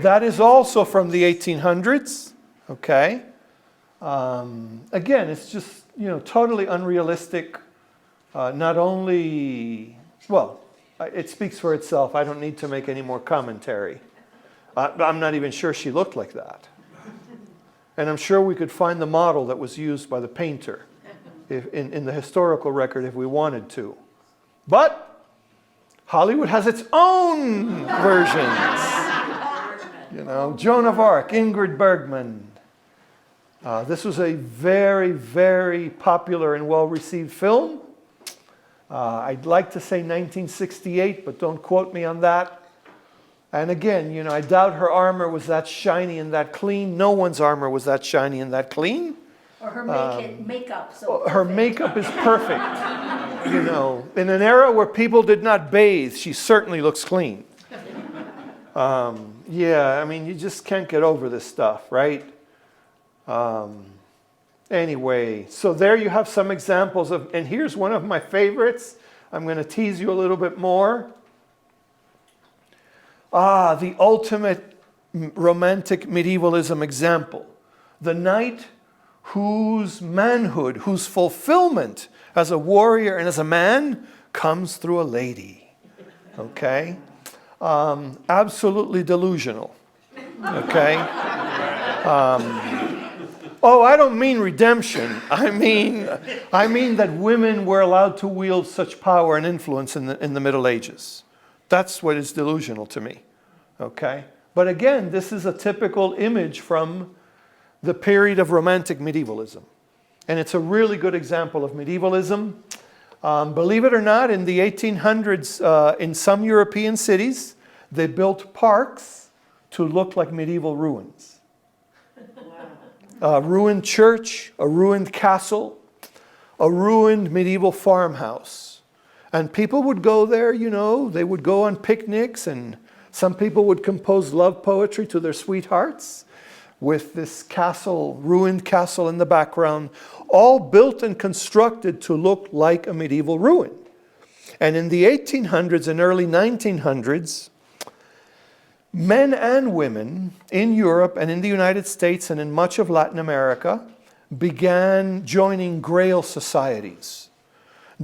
That is also from the 1800s, okay? Again, it's just, totally unrealistic. Not only, well, it speaks for itself. I don't need to make any more commentary. I'm not even sure she looked like that. And I'm sure we could find the model that was used by the painter in the historical record if we wanted to. But Hollywood has its own versions. Joan of Arc, Ingrid Bergman. This was a very, very popular and well-received film. I'd like to say 1968, but don't quote me on that. And again, I doubt her armor was that shiny and that clean. No one's armor was that shiny and that clean. Or her makeup. So her makeup is perfect. In an era where people did not bathe, she certainly looks clean. You just can't get over this stuff, right? Anyway, so there you have some examples of, and here's one of my favorites. I'm going to tease you a little bit more. The ultimate Romantic medievalism example. The knight whose manhood, whose fulfillment as a warrior and as a man comes through a lady. Okay? Absolutely delusional. Okay? I don't mean redemption. I mean that women were allowed to wield such power and influence in the Middle Ages. That's what is delusional to me. Okay? But again, this is a typical image from the period of Romantic medievalism. And it's a really good example of medievalism. Believe it or not, in the 1800s, in some European cities, they built parks to look like medieval ruins. A ruined church, a ruined castle, a ruined medieval farmhouse. And people would go there, you know, they would go on picnics, and some people would compose love poetry to their sweethearts with this castle, ruined castle in the background, all built and constructed to look like a medieval ruin. And in the 1800s and early 1900s, men and women in Europe and in the United States and in much of Latin America began joining Grail societies.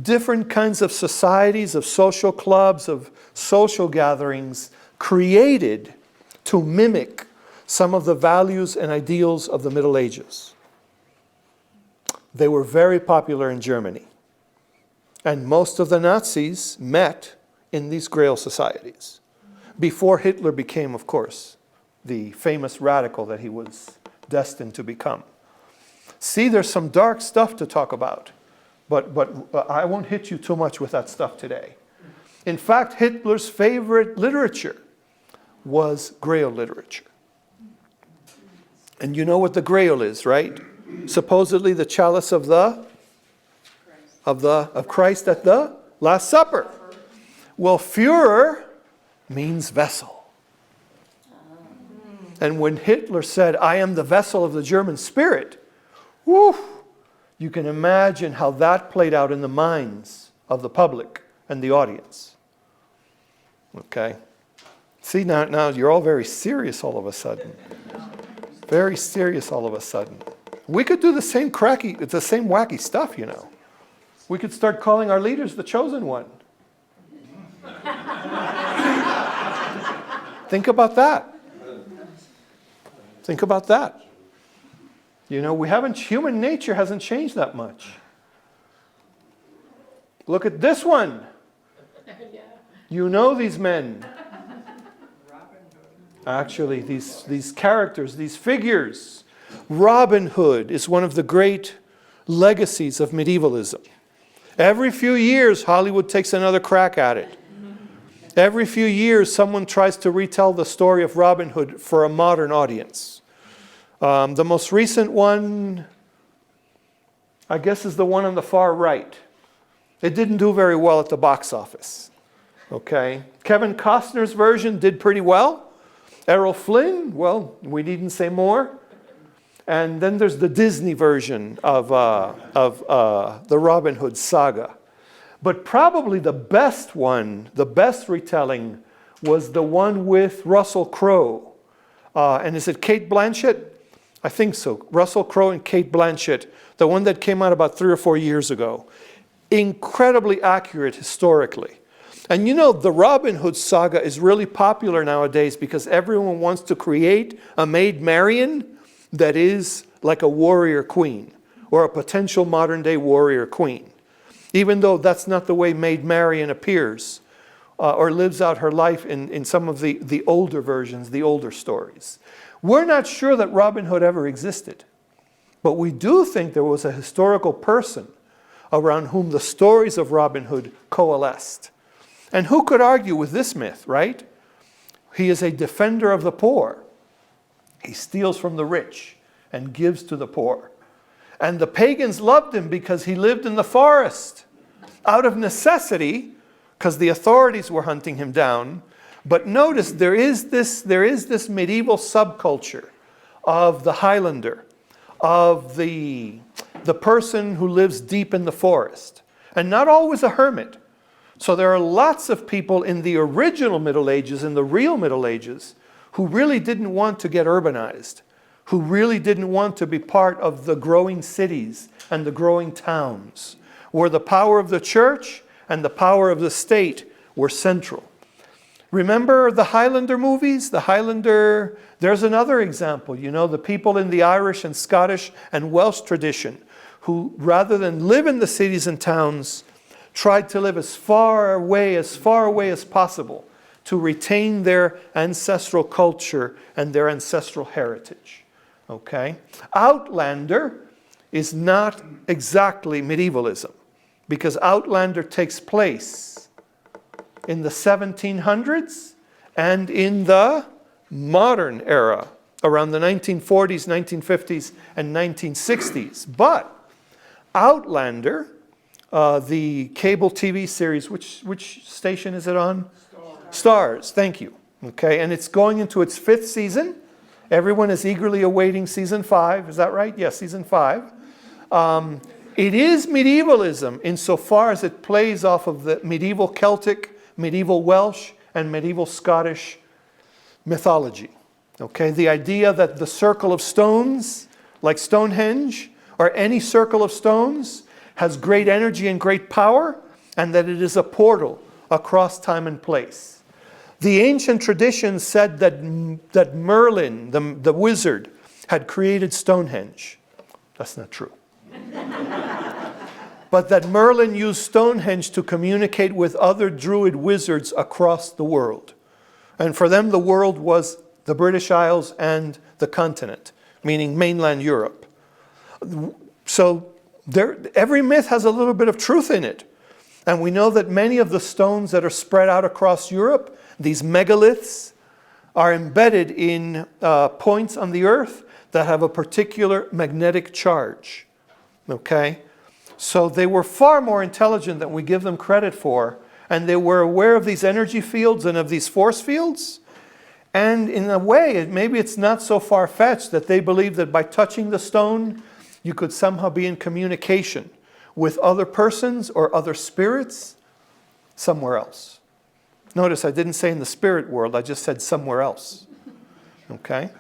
Different kinds of societies, of social clubs, of social gatherings created to mimic some of the values and ideals of the Middle Ages. They were very popular in Germany. And most of the Nazis met in these Grail societies. Before Hitler became, of course, the famous radical that he was destined to become. See, there's some dark stuff to talk about. But I won't hit you too much with that stuff today. In fact, Hitler's favorite literature was Grail literature. And you know what the Grail is, right? Supposedly the chalice of Christ at the Last Supper. Well, Führer means vessel. And when Hitler said, "I am the vessel of the German spirit," whew, you can imagine how that played out in the minds of the public and the audience. Okay? See, now you're all very serious all of a sudden. Very serious all of a sudden. We could do the same wacky stuff, you know. We could start calling our leaders the chosen one. Think about that. Think about that. You know, human nature hasn't changed that much. Look at this one. You know these men. Actually, these characters, these figures. Robin Hood is one of the great legacies of medievalism. Every few years, Hollywood takes another crack at it. Every few years, someone tries to retell the story of Robin Hood for a modern audience. The most recent one, I guess, is the one on the far right. It didn't do very well at the box office. Okay? Kevin Costner's version did pretty well. Errol Flynn, well, we needn't say more. And then there's the Disney version of the Robin Hood saga. But probably the best one, the best retelling, was the one with Russell Crowe. And is it Cate Blanchett? I think so. Russell Crowe and Cate Blanchett, the one that came out about 3 or 4 years ago. Incredibly accurate historically. And you know, the Robin Hood saga is really popular nowadays because everyone wants to create a Maid Marian that is like a warrior queen or a potential modern day warrior queen. Even though that's not the way Maid Marian appears or lives out her life in some of the older versions, the older stories. We're not sure that Robin Hood ever existed. But we do think there was a historical person around whom the stories of Robin Hood coalesced. And who could argue with this myth, right? He is a defender of the poor. He steals from the rich and gives to the poor. And the pagans loved him because he lived in the forest out of necessity, because the authorities were hunting him down. But notice there is this medieval subculture of the Highlander, of the person who lives deep in the forest, and not always a hermit. So there are lots of people in the original Middle Ages, in the real Middle Ages, who really didn't want to get urbanized, who really didn't want to be part of the growing cities and the growing towns, where the power of the church and the power of the state were central. Remember the Highlander movies? The Highlander, there's another example. You know, the people in the Irish and Scottish and Welsh tradition who, rather than live in the cities and towns, tried to live as far away as possible to retain their ancestral culture and their ancestral heritage. Okay? Outlander is not exactly medievalism. because Outlander takes place in the 1700s and in the modern era, around the 1940s, 1950s, and 1960s. But Outlander, the cable TV series, which station is it on? Stars, thank you. Okay, and it's going into its 5th season. Everyone is eagerly awaiting season 5. Is that right? Yes, season 5. It is medievalism insofar as it plays off of the medieval Celtic, medieval Welsh, and medieval Scottish mythology. Okay, the idea that the circle of stones, like Stonehenge, or any circle of stones, has great energy and great power, and that it is a portal across time and place. The ancient tradition said that Merlin, the wizard, had created Stonehenge. That's not true. But that Merlin used Stonehenge to communicate with other druid wizards across the world. And for them, the world was the British Isles and the continent, meaning mainland Europe. So every myth has a little bit of truth in it. And we know that many of the stones that are spread out across Europe, these megaliths, are embedded in points on the earth that have a particular magnetic charge. Okay? So they were far more intelligent than we give them credit for. And they were aware of these energy fields and of these force fields. And in a way, maybe it's not so far-fetched that they believed that by touching the stone, you could somehow be in communication with other persons or other spirits somewhere else. Notice I didn't say in the spirit world, I just said somewhere else. Okay?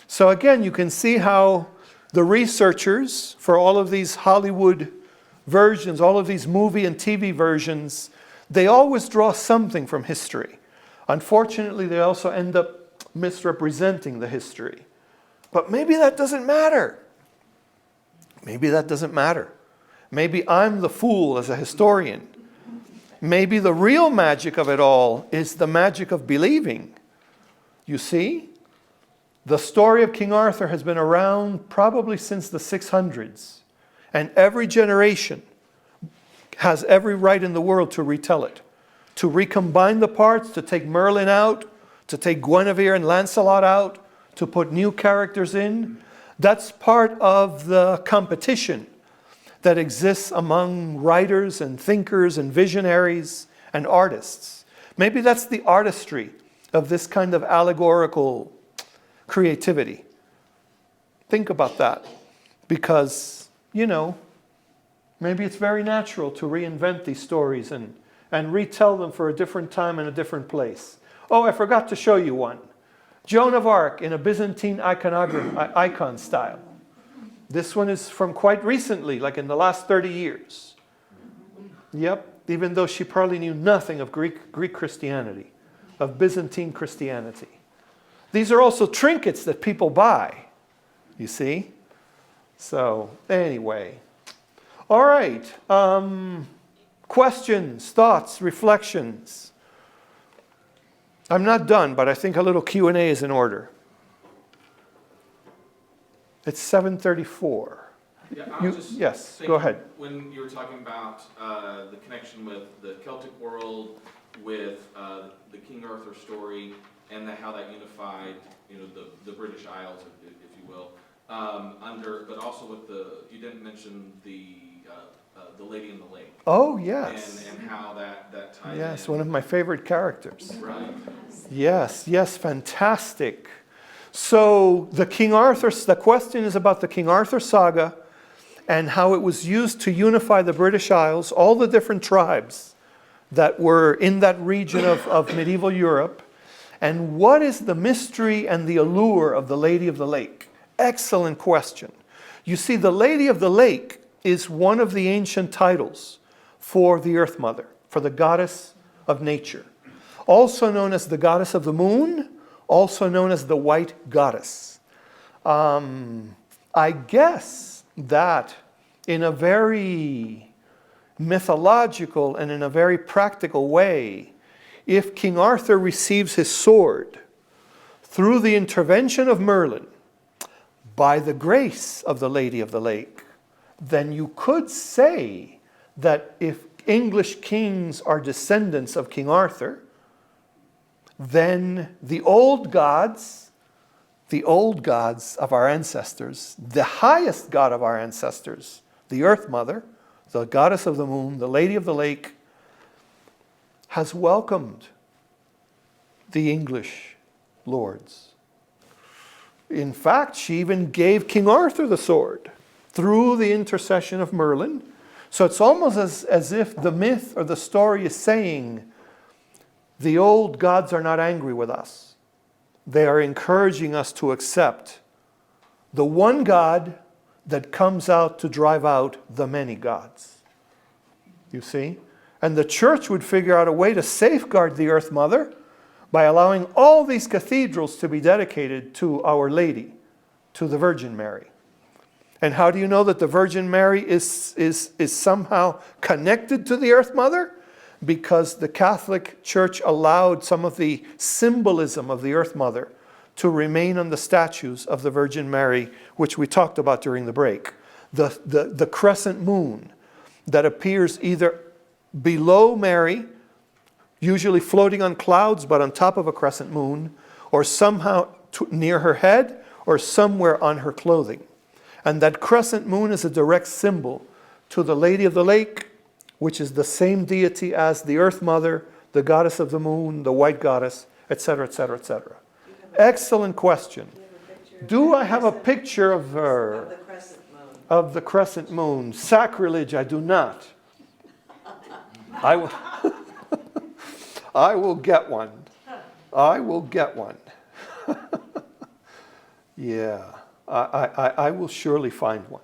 So again, you can see how the researchers for all of these Hollywood versions, all of these movie and TV versions, they always draw something from history. Unfortunately, they also end up misrepresenting the history. But maybe that doesn't matter. Maybe that doesn't matter. Maybe I'm the fool as a historian. Maybe the real magic of it all is the magic of believing. You see? The story of King Arthur has been around probably since the 600s. And every generation has every right in the world to retell it. To recombine the parts, to take Merlin out, to take Guinevere and Lancelot out, to put new characters in. That's part of the competition that exists among writers and thinkers and visionaries and artists. Maybe that's the artistry of this kind of allegorical creativity. Think about that. Because, maybe it's very natural to reinvent these stories and retell them for a different time and a different place. Oh, I forgot to show you one. Joan of Arc in a Byzantine icon style. This one is from quite recently, like in the last 30 years. Yep, even though she probably knew nothing of Greek Christianity, of Byzantine Christianity. These are also trinkets that people buy, you see? So, anyway. All right. Questions, thoughts, reflections. I'm not done, but I think a little Q&A is in order. It's 7:34. Yeah, I was just yes, thinking, go ahead. When you were talking about the connection with the Celtic world, with the King Arthur story, and how that unified, the British Isles, if you will, but also with you didn't mention the Lady in the Lake. Oh, yes. And how that ties in. Yes, one of my favorite characters. Right. Yes, fantastic. So the question is about the King Arthur saga and how it was used to unify the British Isles, all the different tribes that were in that region of medieval Europe. And what is the mystery and the allure of the Lady of the Lake? Excellent question. You see, the Lady of the Lake is one of the ancient titles for the Earth Mother, for the goddess of nature. Also known as the goddess of the moon, also known as the white goddess. I guess that in a very mythological and in a very practical way, if King Arthur receives his sword through the intervention of Merlin, by the grace of the Lady of the Lake, then you could say that if English kings are descendants of King Arthur, then the old gods of our ancestors, the highest god of our ancestors, the Earth Mother, the goddess of the moon, the Lady of the Lake, has welcomed the English lords. In fact, she even gave King Arthur the sword through the intercession of Merlin. So it's almost as if the myth or the story is saying, the old gods are not angry with us. They are encouraging us to accept the one God that comes out to drive out the many gods. You see? And the church would figure out a way to safeguard the Earth Mother by allowing all these cathedrals to be dedicated to Our Lady, to the Virgin Mary. And how do you know that the Virgin Mary is somehow connected to the Earth Mother? Because the Catholic Church allowed some of the symbolism of the Earth Mother to remain on the statues of the Virgin Mary, which we talked about during the break. The crescent moon that appears either below Mary, usually floating on clouds but on top of a crescent moon, or somehow near her head or somewhere on her clothing. And that crescent moon is a direct symbol to the Lady of the Lake, which is the same deity as the Earth Mother, the goddess of the moon, the white goddess, etc., etc., etc. Excellent question. Do I have a picture of her? Of the crescent moon. Of the crescent moon. Sacrilege, I do not. I will get one. I will get one. Yeah. I will surely find one.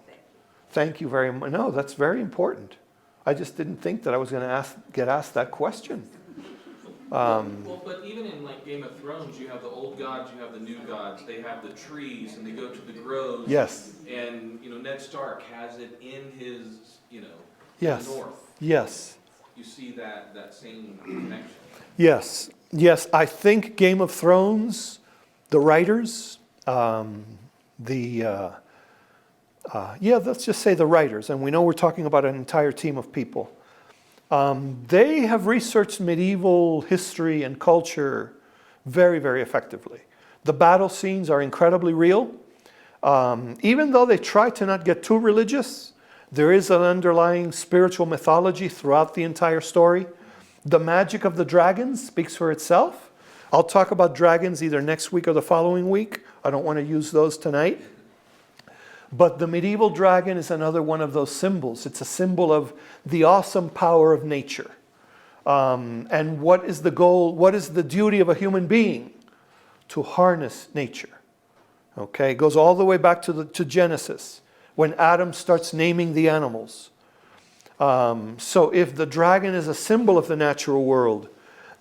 Thank you very much. No, that's very important. I just didn't think that I was going to get asked that question. Well, but even in like Game of Thrones, you have the old gods, you have the new gods. They have the trees, and they go to the groves. Yes. And Ned Stark has it in his Yes. north. Yes. You see that same connection. Yes. Yes. I think Game of Thrones, the writers, let's just say the writers, and we know we're talking about an entire team of people. They have researched medieval history and culture very, very effectively. The battle scenes are incredibly real. Even though they try to not get too religious, there is an underlying spiritual mythology throughout the entire story. The magic of the dragons speaks for itself. I'll talk about dragons either next week or the following week. I don't want to use those tonight. But the medieval dragon is another one of those symbols. It's a symbol of the awesome power of nature. And what is the goal? What is the duty of a human being? To harness nature. Okay, it goes all the way back to Genesis, when Adam starts naming the animals. So if the dragon is a symbol of the natural world,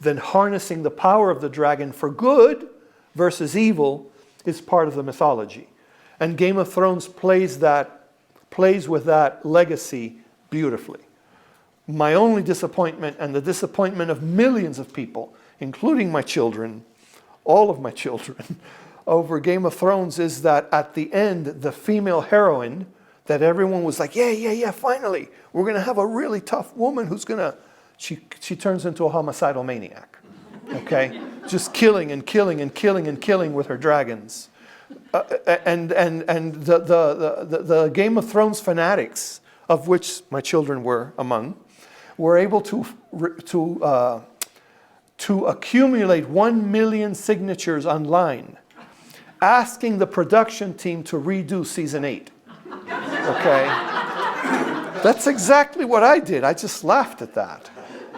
then harnessing the power of the dragon for good versus evil is part of the mythology. And Game of Thrones plays with that legacy beautifully. My only disappointment, and the disappointment of millions of people, including my children, all of my children, over Game of Thrones, is that at the end, the female heroine, that everyone was like, yeah, finally, we're going to have a really tough woman who's going to... She turns into a homicidal maniac, okay? Just killing and killing and killing and killing with her dragons. And the Game of Thrones fanatics, of which my children were among, were able to accumulate 1 million signatures online, asking the production team to redo season 8. Okay? That's exactly what I did. I just laughed at that.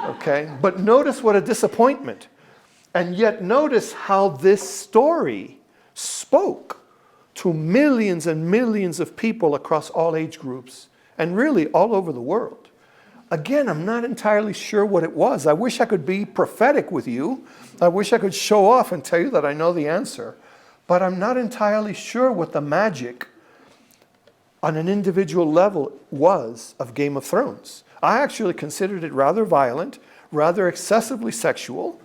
Okay? But notice what a disappointment. And yet notice how this story spoke to millions and millions of people across all age groups and really all over the world. Again, I'm not entirely sure what it was. I wish I could be prophetic with you. I wish I could show off and tell you that I know the answer. But I'm not entirely sure what the magic on an individual level was of Game of Thrones. I actually considered it rather violent, rather excessively sexual,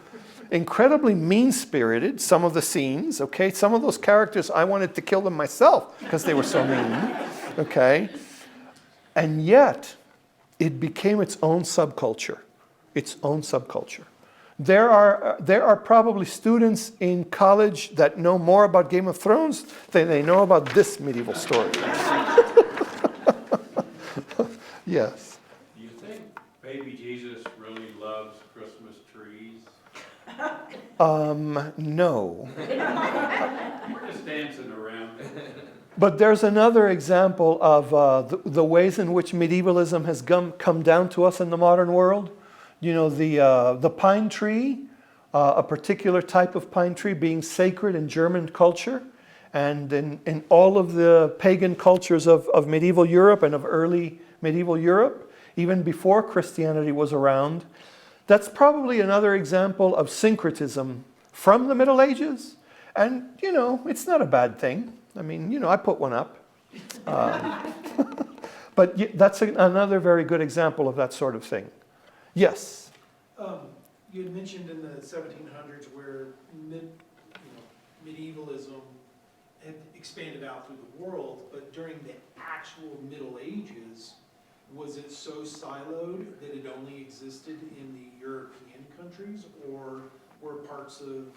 incredibly mean-spirited, some of the scenes, okay? Some of those characters, I wanted to kill them myself because they were so mean, okay? And yet, it became its own subculture. Its own subculture. There are probably students in college that know more about Game of Thrones than they know about this medieval story. Yes. Do you think baby Jesus really loves Christmas trees? No. We're just dancing around. But there's another example of the ways in which medievalism has come down to us in the modern world. You know, the pine tree, a particular type of pine tree being sacred in German culture and in all of the pagan cultures of medieval Europe and of early medieval Europe, even before Christianity was around. That's probably another example of syncretism from the Middle Ages. And, you know, it's not a bad thing. I mean, you know, I put one up. But that's another very good example of that sort of thing. Yes? You had mentioned in the 1700s where medievalism had expanded out through the world, but during the actual Middle Ages, was it so siloed that it only existed in the European countries, or were parts of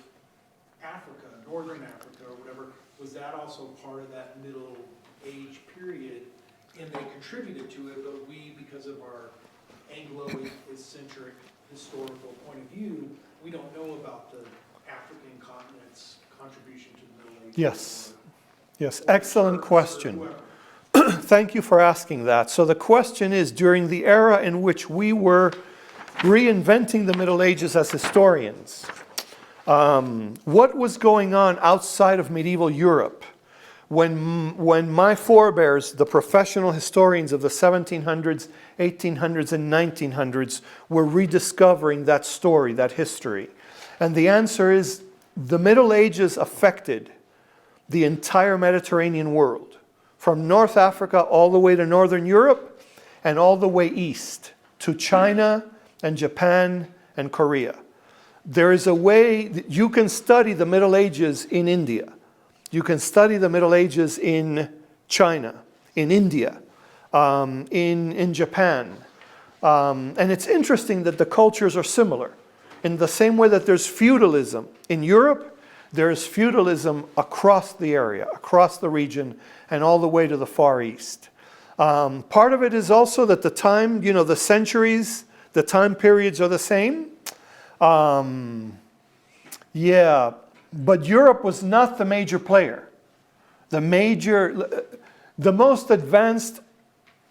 Africa, Northern Africa, or whatever, was that also part of that Middle Age period, and they contributed to it, but we, because of our Anglo-centric historical point of view, we don't know about the African continent's contribution to the Middle Ages. Yes. Yes, excellent question. Thank you for asking that. So the question is, during the era in which we were reinventing the Middle Ages as historians, what was going on outside of medieval Europe when my forebears, the professional historians of the 1700s, 1800s, and 1900s, were rediscovering that story, that history? And the answer is, the Middle Ages affected the entire Mediterranean world, from North Africa all the way to Northern Europe, and all the way east to China and Japan and Korea. There is a way that you can study the Middle Ages in India. You can study the Middle Ages in China, in India, in Japan. And it's interesting that the cultures are similar. In the same way that there's feudalism in Europe, there is feudalism across the area, across the region, and all the way to the Far East. Part of it is also that the time, you know, the centuries, the time periods are the same. Yeah, but Europe was not the major player. The most advanced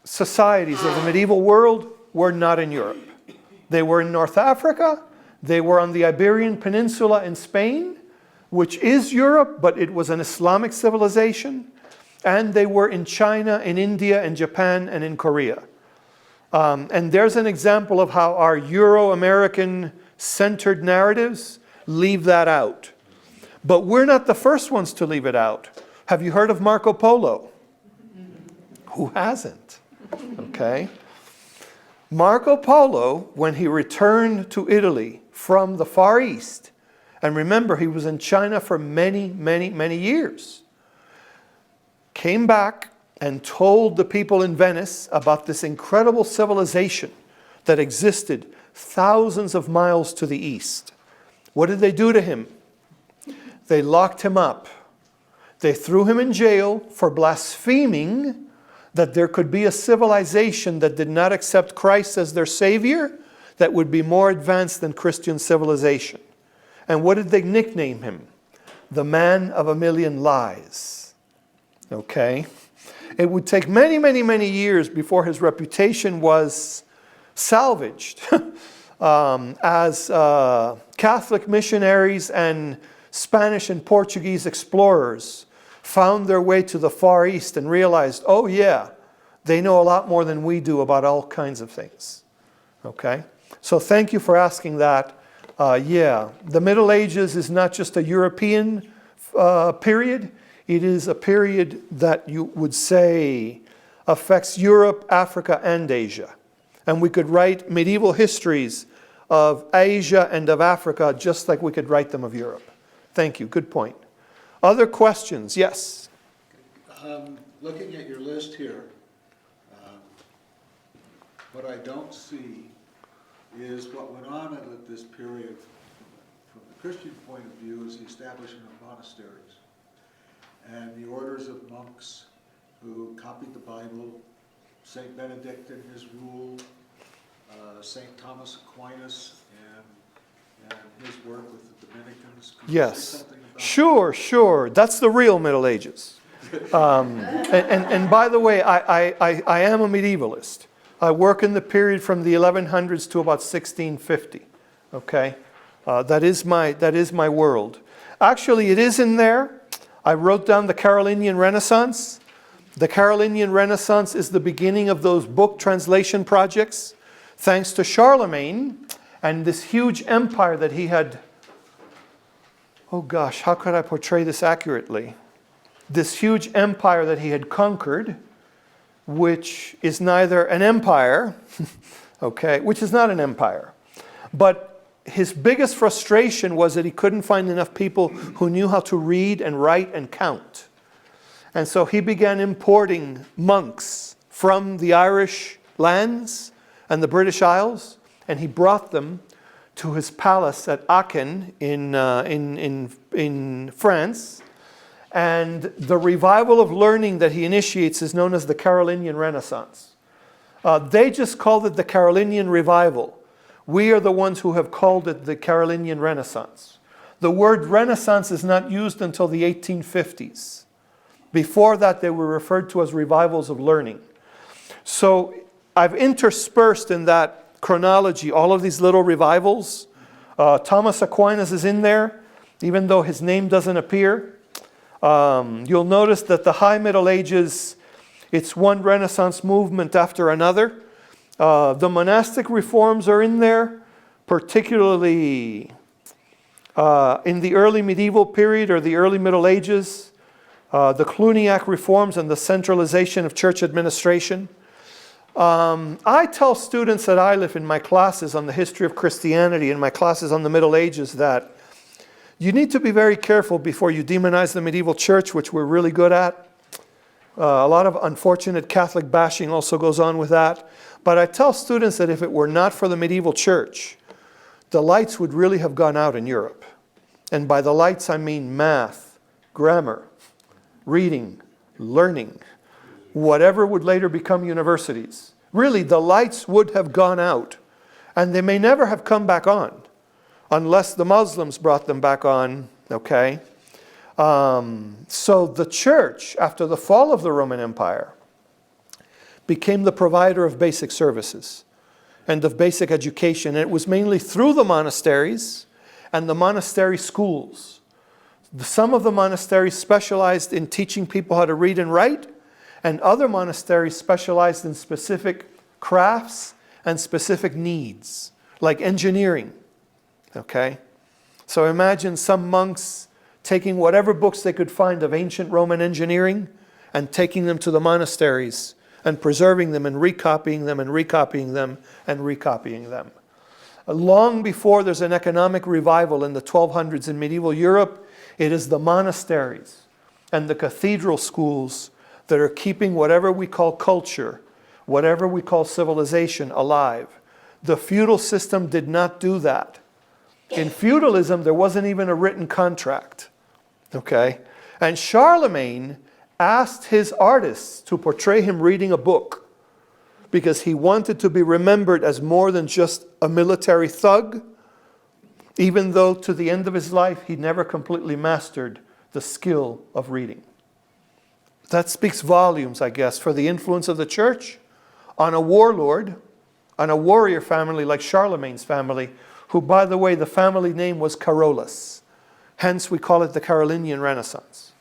societies of the medieval world were not in Europe. They were in North Africa, they were on the Iberian Peninsula in Spain, which is Europe, but it was an Islamic civilization, and they were in China, in India, in Japan, and in Korea. And there's an example of how our Euro-American centered narratives leave that out. But we're not the first ones to leave it out. Have you heard of Marco Polo? Who hasn't? Okay. Marco Polo, when he returned to Italy from the Far East, and remember, he was in China for many, many, many years, came back and told the people in Venice about this incredible civilization that existed thousands of miles to the east. What did they do to him? They locked him up. They threw him in jail for blaspheming that there could be a civilization that did not accept Christ as their Savior that would be more advanced than Christian civilization. And what did they nickname him? The man of a million lies. Okay? It would take many, many, many years before his reputation was salvaged as Catholic missionaries and Spanish and Portuguese explorers found their way to the Far East and realized, oh yeah, they know a lot more than we do about all kinds of things. Okay? So thank you for asking that. Yeah, the Middle Ages is not just a European period. It is a period that you would say affects Europe, Africa, and Asia. And we could write medieval histories of Asia and of Africa just like we could write them of Europe. Thank you. Good point. Other questions? Yes? Looking at your list here, What I don't see is what went on at this period from the Christian point of view is the establishment of monasteries. And the orders of monks who copied the Bible, St. Benedict and his rule, St. Thomas Aquinas and his work with the Dominicans. Could you say Yes. something about Sure. That's the real Middle Ages. And by the way, I am a medievalist. I work in the period from the 1100s to about 1650. Okay, that is my world. Actually, it is in there. I wrote down the Carolinian Renaissance. The Carolinian Renaissance is the beginning of those book translation projects, thanks to Charlemagne and this huge empire that he had. Oh gosh, how could I portray this accurately? This huge empire that he had conquered, which is neither an empire, okay, which is not an empire, but his biggest frustration was that he couldn't find enough people who knew how to read and write and count. And so he began importing monks from the Irish lands and the British Isles, and he brought them to his palace at Aachen in France. And the revival of learning that he initiates is known as the Carolinian Renaissance. They just called it the Carolinian Revival. We are the ones who have called it the Carolinian Renaissance. The word Renaissance is not used until the 1850s. Before that, they were referred to as revivals of learning. So I've interspersed in that chronology all of these little revivals. Thomas Aquinas is in there, even though his name doesn't appear. You'll notice that the High Middle Ages, it's one Renaissance movement after another. The monastic reforms are in there, particularly in the early medieval period or the early Middle Ages. The Cluniac reforms and the centralization of church administration. I tell students at Iliff in my classes on the history of Christianity, in my classes on the Middle Ages, that you need to be very careful before you demonize the medieval church, which we're really good at. A lot of unfortunate Catholic bashing also goes on with that. But I tell students that if it were not for the medieval church, the lights would really have gone out in Europe. And by the lights, I mean math, grammar, reading, learning, whatever would later become universities. Really, the lights would have gone out. And they may never have come back on, unless the Muslims brought them back on, okay? So the church, after the fall of the Roman Empire, became the provider of basic services and of basic education. And it was mainly through the monasteries and the monastery schools. Some of the monasteries specialized in teaching people how to read and write, and other monasteries specialized in specific crafts and specific needs, like engineering. Okay? So imagine some monks taking whatever books they could find of ancient Roman engineering and taking them to the monasteries and preserving them and recopying them and recopying them and recopying them. Long before there's an economic revival in the 1200s in medieval Europe, it is the monasteries and the cathedral schools that are keeping whatever we call culture, whatever we call civilization alive. The feudal system did not do that. In feudalism, there wasn't even a written contract. Okay? And Charlemagne asked his artists to portray him reading a book because he wanted to be remembered as more than just a military thug, even though to the end of his life he never completely mastered the skill of reading. That speaks volumes, I guess, for the influence of the church on a warlord, on a warrior family like Charlemagne's family, who, by the way, the family name was Carolus. Hence, we call it the Carolinian Renaissance.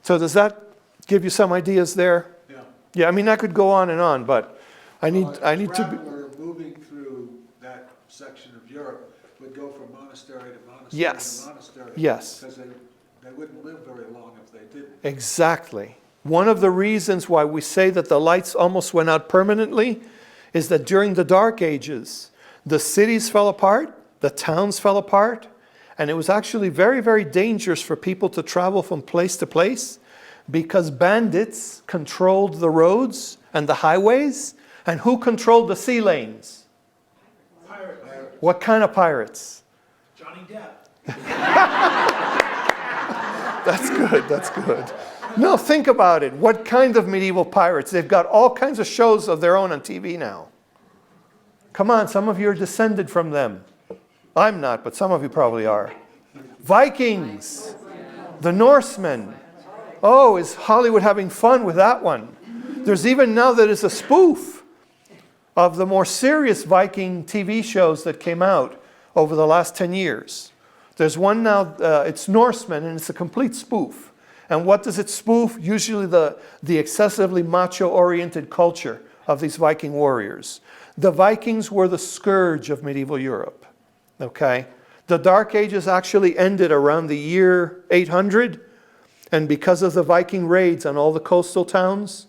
So does that give you some ideas there? Yeah. Yeah, I mean, I could go on and on, but I need A to be... traveler moving through that section of Europe would go from monastery to monastery Yes. to monastery. Yes. Because they wouldn't live very long if they didn't. Exactly. One of the reasons why we say that the lights almost went out permanently is that during the Dark Ages, the cities fell apart, the towns fell apart, and it was actually very, very dangerous for people to travel from place to place because bandits controlled the roads and the highways, And who controlled the sea lanes? Pirates. What kind of pirates? Johnny Depp. That's good, that's good. No, think about it. What kind of medieval pirates? They've got all kinds of shows of their own on TV now. Come on, some of you are descended from them. I'm not, but some of you probably are. Vikings, the Norsemen. Oh, is Hollywood having fun with that one? There's even now that is a spoof of the more serious Viking TV shows that came out over the last 10 years. There's one now, it's Norsemen, and it's a complete spoof. And what does it spoof? Usually the excessively macho-oriented culture of these Viking warriors. The Vikings were the scourge of medieval Europe, okay? The Dark Ages actually ended around the year 800, and because of the Viking raids on all the coastal towns,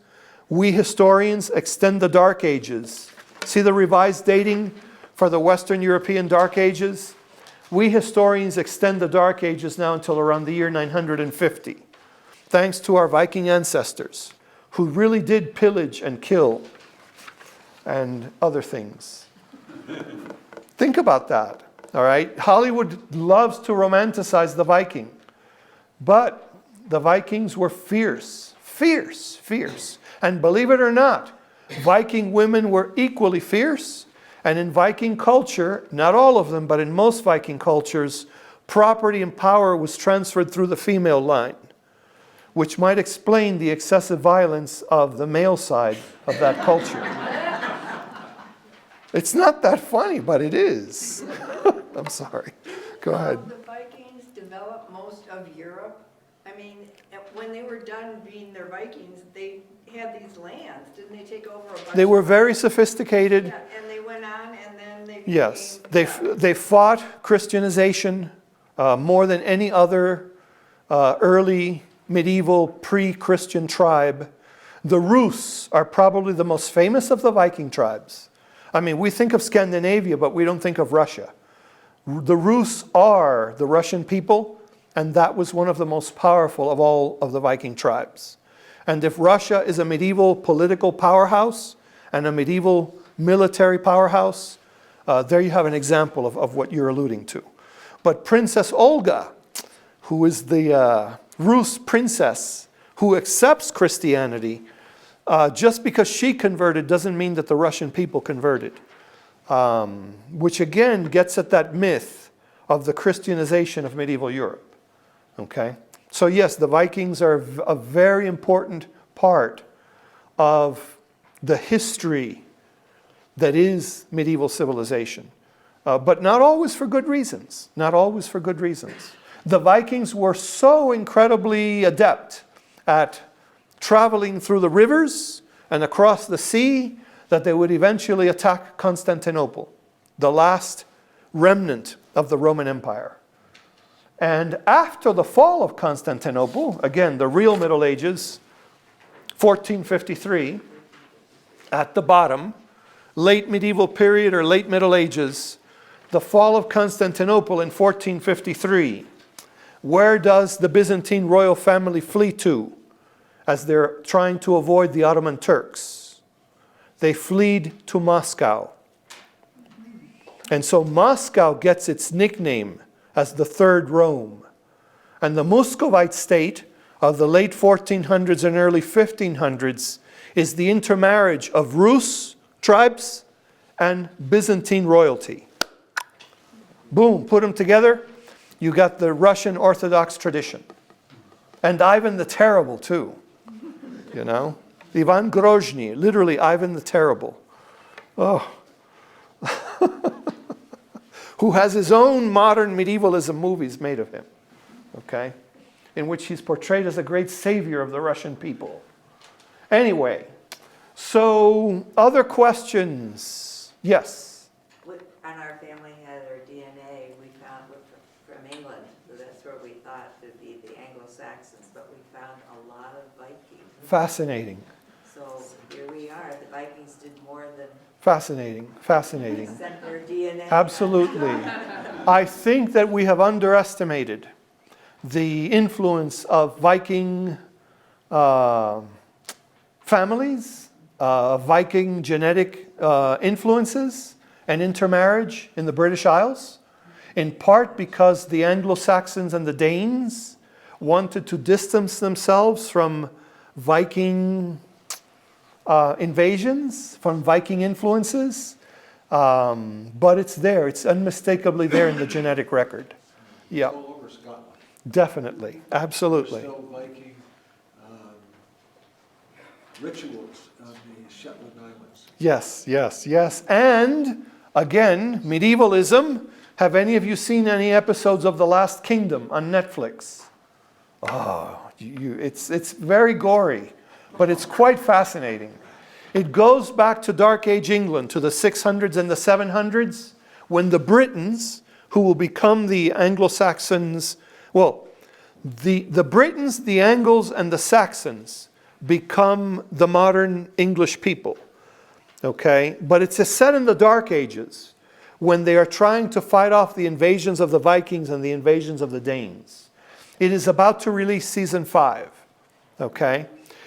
we historians extend the Dark Ages. See the revised dating for the Western European Dark Ages? We historians extend the Dark Ages now until around the year 950, thanks to our Viking ancestors, who really did pillage and kill and other things. Think about that, all right? Hollywood loves to romanticize the Viking, but the Vikings were fierce, fierce, fierce. And believe it or not, Viking women were equally fierce. And in Viking culture, not all of them, but in most Viking cultures, property and power was transferred through the female line, which might explain the excessive violence of the male side of that culture. It's not that funny, but it is. I'm sorry. Go ahead. The Vikings developed most of Europe. I mean, when they were done being their Vikings, they had these lands. Didn't they take over a bunch? They were very sophisticated. Yeah, and they went on, and then they Yes, became, they fought Christianization more than any other early medieval pre-Christian tribe. The Rus are probably the most famous of the Viking tribes. I mean, we think of Scandinavia, but we don't think of Russia. The Rus are the Russian people, and that was one of the most powerful of all of the Viking tribes. And if Russia is a medieval political powerhouse and a medieval military powerhouse, there you have an example of what you're alluding to. But Princess Olga, who is the Rus princess who accepts Christianity, just because she converted doesn't mean that the Russian people converted. Which again gets at that myth of the Christianization of medieval Europe. Okay? So yes, the Vikings are a very important part of the history that is medieval civilization. But not always for good reasons. Not always for good reasons. The Vikings were so incredibly adept at traveling through the rivers and across the sea that they would eventually attack Constantinople, the last remnant of the Roman Empire. And after the fall of Constantinople, again, the real Middle Ages, 1453, at the bottom, late medieval period or late Middle Ages, the fall of Constantinople in 1453. Where does the Byzantine royal family flee to as they're trying to avoid the Ottoman Turks? They fled to Moscow. And so Moscow gets its nickname as the Third Rome. And the Muscovite state of the late 1400s and early 1500s is the intermarriage of Rus tribes and Byzantine royalty. Boom, put them together, you got the Russian Orthodox tradition. And Ivan the Terrible too, you know. Ivan Grozny, literally Ivan the Terrible. Oh. Who has his own modern medievalism movies made of him, okay, in which he's portrayed as a great savior of the Russian people. Anyway, so other questions? Yes? On our family had our DNA, we found from England, so that's where we thought would be the Anglo-Saxons, but we found a lot of Vikings. Fascinating. So here we are, the Vikings did more than Fascinating, fascinating. send their DNA. Absolutely. I think that we have underestimated the influence of Viking families Viking genetic influences and intermarriage in the British Isles, in part because the Anglo-Saxons and the Danes wanted to distance themselves from Viking invasions, from Viking influences. But it's there. It's unmistakably there in the genetic record. Yeah, All over Scotland. definitely. Absolutely. There's still Viking rituals on the Shetland Islands. Yes, yes, yes. And again, medievalism. Have any of you seen any episodes of The Last Kingdom on Netflix? Oh, it's very gory, but it's quite fascinating. It goes back to Dark Age England, to the 600s and the 700s, when the Britons, who will become the Anglo-Saxons, well, the Britons, the Angles, and the Saxons become the modern English people. Okay? But it's set in the Dark Ages, when they are trying to fight off the invasions of the Vikings and the invasions of the Danes. It is about to release season 5. Okay?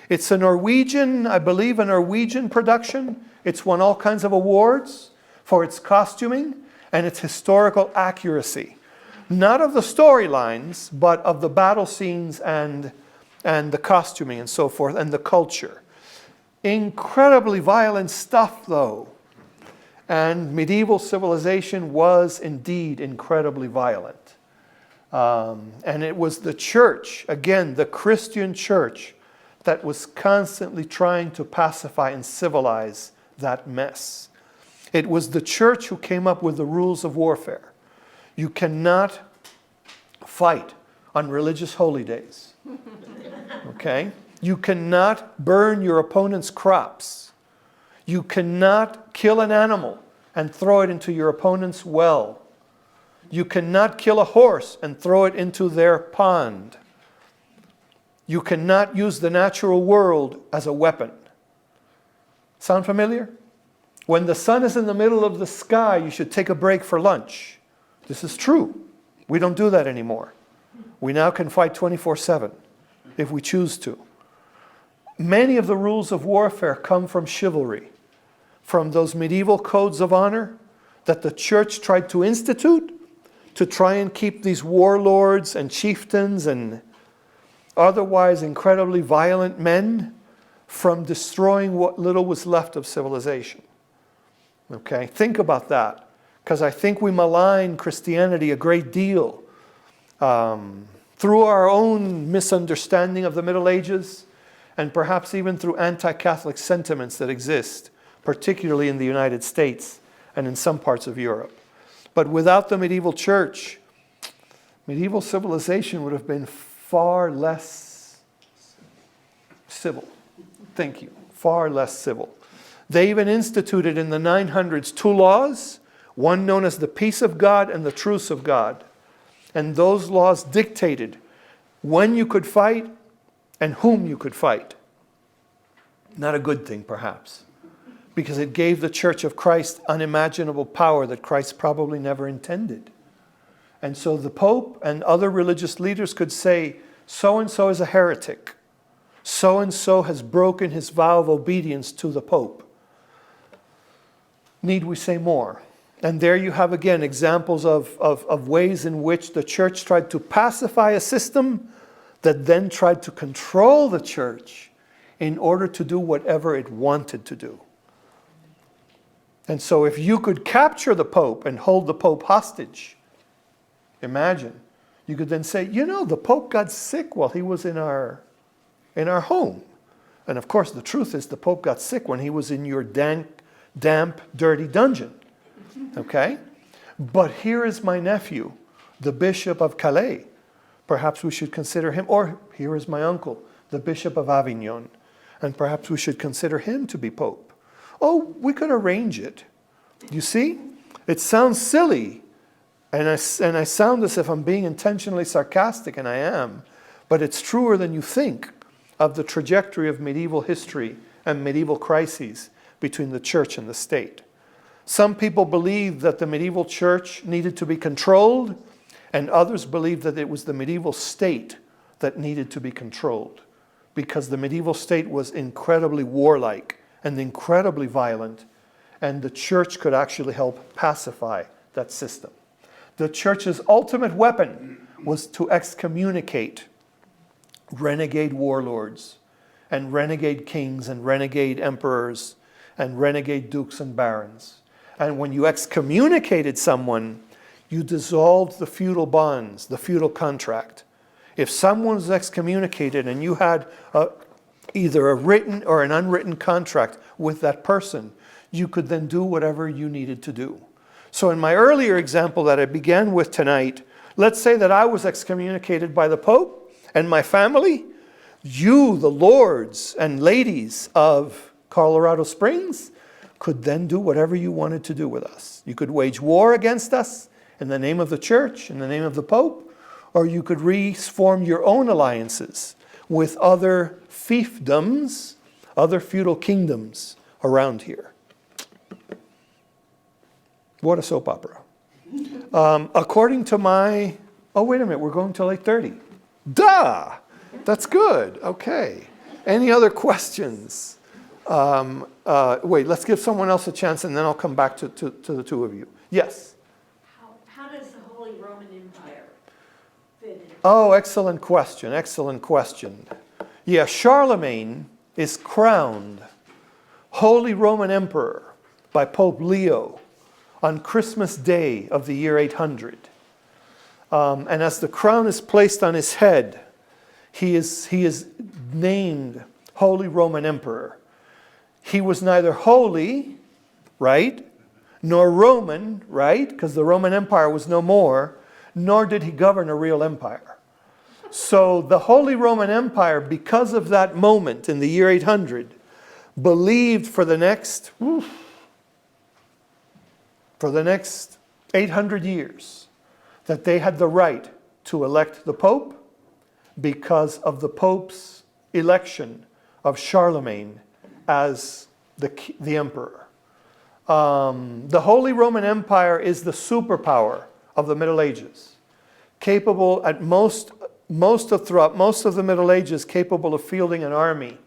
It's a Norwegian, I believe, a Norwegian production. It's won all kinds of awards for its costuming and its historical accuracy. Not of the storylines, but of the battle scenes and the costuming and so forth, and the culture. Incredibly violent stuff, though. And medieval civilization was indeed incredibly violent. And it was the church, again, the Christian church, that was constantly trying to pacify and civilize that mess. It was the church who came up with the rules of warfare. You cannot fight on religious holy days. Okay? You cannot burn your opponent's crops. You cannot kill an animal and throw it into your opponent's well. You cannot kill a horse and throw it into their pond. You cannot use the natural world as a weapon. Sound familiar? When the sun is in the middle of the sky, you should take a break for lunch. This is true. We don't do that anymore. We now can fight 24/7 if we choose to. Many of the rules of warfare come from chivalry, from those medieval codes of honor that the church tried to institute to try and keep these warlords and chieftains and otherwise incredibly violent men from destroying what little was left of civilization. Okay, think about that, because I think we malign Christianity a great deal through our own misunderstanding of the Middle Ages, and perhaps even through anti-Catholic sentiments that exist, particularly in the United States and in some parts of Europe. But without the medieval church, medieval civilization would have been far less civil. Thank you. Far less civil. They even instituted in the 900s 2 laws, one known as the peace of God and the truce of God. And those laws dictated when you could fight and whom you could fight. Not a good thing, perhaps, because it gave the Church of Christ unimaginable power that Christ probably never intended. And so the Pope and other religious leaders could say, so-and-so is a heretic. So-and-so has broken his vow of obedience to the Pope. Need we say more? And there you have again examples of ways in which the church tried to pacify a system that then tried to control the church in order to do whatever it wanted to do. And so if you could capture the Pope and hold the Pope hostage, imagine, you could then say, you know, the Pope got sick while he was in our home. And of course, the truth is the Pope got sick when he was in your damp, dirty dungeon. Okay? But here is my nephew, the Bishop of Calais. Perhaps we should consider him, or here is my uncle, the Bishop of Avignon, and perhaps we should consider him to be Pope. Oh, we could arrange it. You see? It sounds silly, and I sound as if I'm being intentionally sarcastic, and I am, but it's truer than you think of the trajectory of medieval history and medieval crises between the church and the state. Some people believed that the medieval church needed to be controlled, and others believed that it was the medieval state that needed to be controlled, because the medieval state was incredibly warlike and incredibly violent, and the church could actually help pacify that system. The church's ultimate weapon was to excommunicate renegade warlords and renegade kings and renegade emperors and renegade dukes and barons. And when you excommunicated someone, you dissolved the feudal bonds, the feudal contract. If someone was excommunicated and you had either a written or an unwritten contract with that person, you could then do whatever you needed to do. So in my earlier example that I began with tonight, let's say that I was excommunicated by the Pope and my family. You, the lords and ladies of Colorado Springs, could then do whatever you wanted to do with us. You could wage war against us in the name of the church, in the name of the Pope, or you could reform your own alliances with other fiefdoms, other feudal kingdoms around here. What a soap opera. According to my, oh wait a minute, we're going till 8:30. Duh! That's good, okay. Any other questions? Wait, let's give someone else a chance and then I'll come back to the two of you. Yes? How does the Holy Roman Empire fit in? Oh, excellent question, excellent question. Yeah, Charlemagne is crowned Holy Roman Emperor by Pope Leo on Christmas Day of the year 800. And as the crown is placed on his head, he is named Holy Roman Emperor. He was neither holy, right, nor Roman, right, because the Roman Empire was no more, nor did he govern a real empire. So the Holy Roman Empire, because of that moment in the year 800, believed for the next 800 years that they had the right to elect the Pope because of the Pope's election of Charlemagne as the emperor. The Holy Roman Empire is the superpower of the Middle Ages, capable at throughout most of the Middle Ages, capable of fielding an army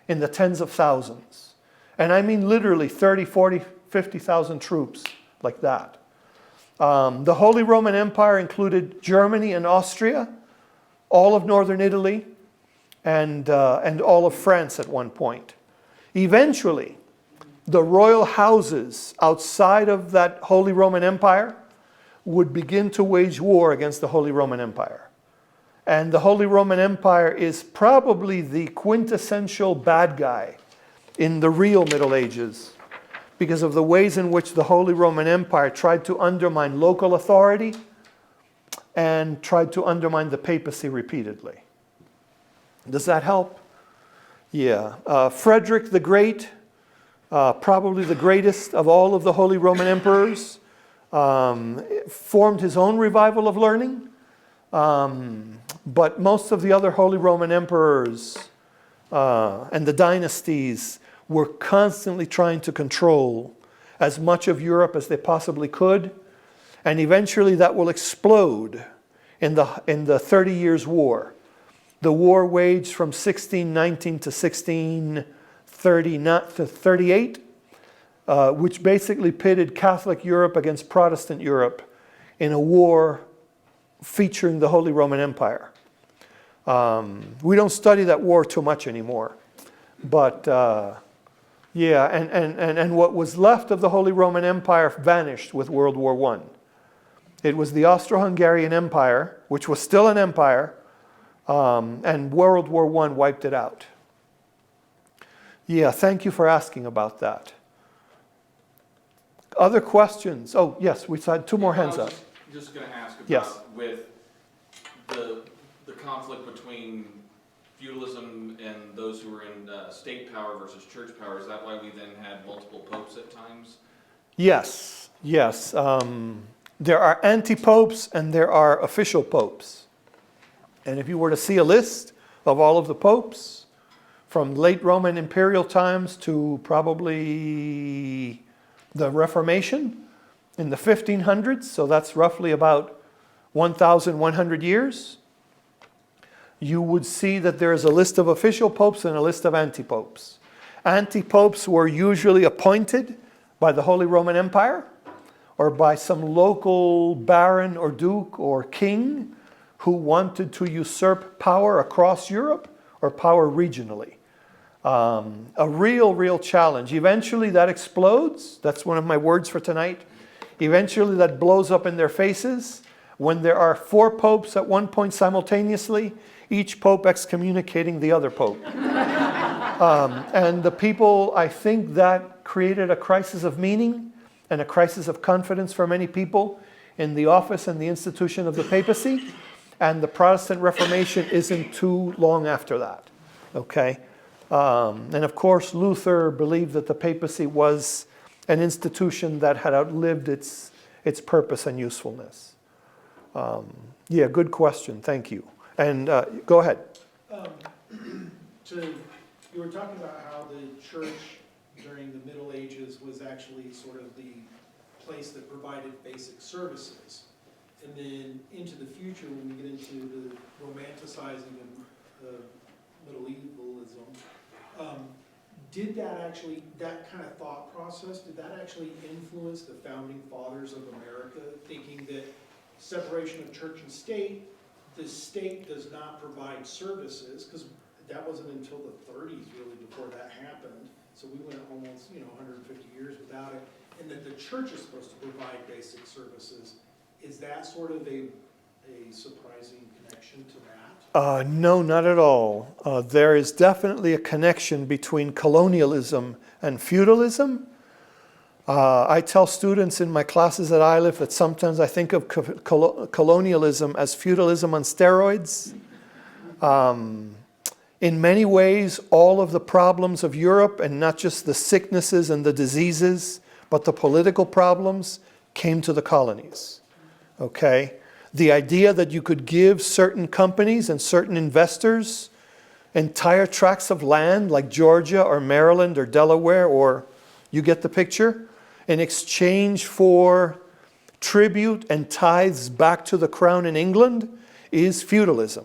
in the tens of thousands. And I mean literally 30, 40, 50,000 troops like that. The Holy Roman Empire included Germany and Austria, all of northern Italy, and all of France at one point. Eventually, the royal houses outside of that Holy Roman Empire would begin to wage war against the Holy Roman Empire. And the Holy Roman Empire is probably the quintessential bad guy in the real Middle Ages because of the ways in which the Holy Roman Empire tried to undermine local authority and tried to undermine the papacy repeatedly. Does that help? Yeah. Frederick the Great, probably the greatest of all of the Holy Roman emperors, formed his own revival of learning. But most of the other Holy Roman emperors and the dynasties were constantly trying to control as much of Europe as they possibly could. And eventually that will explode in the 30 Years' War. The war waged from 1619 to 1638, which basically pitted Catholic Europe against Protestant Europe in a war featuring the Holy Roman Empire. We don't study that war too much anymore. But yeah, and what was left of the Holy Roman Empire vanished with World War I. It was the Austro-Hungarian Empire, which was still an empire, and World War I wiped it out. Yeah, thank you for asking about that. Other questions? Oh, yes, we had two more hands up. Just going to ask about Yes. with the conflict between feudalism and those who were in state power versus church power. Is that why we then had multiple popes at times? Yes, yes. There are anti-popes and there are official popes. And if you were to see a list of all of the popes from late Roman imperial times to probably the Reformation in the 1500s, so that's roughly about 1,100 years, you would see that there is a list of official popes and a list of anti-popes. Anti-popes were usually appointed by the Holy Roman Empire or by some local baron or duke or king who wanted to usurp power across Europe or power regionally. A real challenge. Eventually that explodes. That's one of my words for tonight. Eventually that blows up in their faces when there are 4 popes at one point simultaneously, each pope excommunicating the other pope. And the people, I think that created a crisis of meaning and a crisis of confidence for many people in the office and the institution of the papacy. And the Protestant Reformation isn't too long after that. Okay? And of course, Luther believed that the papacy was an institution that had outlived its purpose and usefulness. Yeah, good question. Thank you. And go ahead. You were talking about how the church during the Middle Ages was actually sort of the place that provided basic services. And then into the future, when we get into the romanticizing of medievalism, did that actually, that kind of thought process, did that actually influence the founding fathers of America, thinking that separation of church and state, the state does not provide services, because that wasn't until the 30s really before that happened, so we went almost 150 years without it, and that the church is supposed to provide basic services. Is that sort of a surprising connection to that? No, not at all. There is definitely a connection between colonialism and feudalism. I tell students in my classes at Iliff that sometimes I think of colonialism as feudalism on steroids. In many ways, all of the problems of Europe, and not just the sicknesses and the diseases, but the political problems, came to the colonies. Okay? The idea that you could give certain companies and certain investors entire tracts of land like Georgia or Maryland or Delaware, or you get the picture, in exchange for tribute and tithes back to the crown in England is feudalism.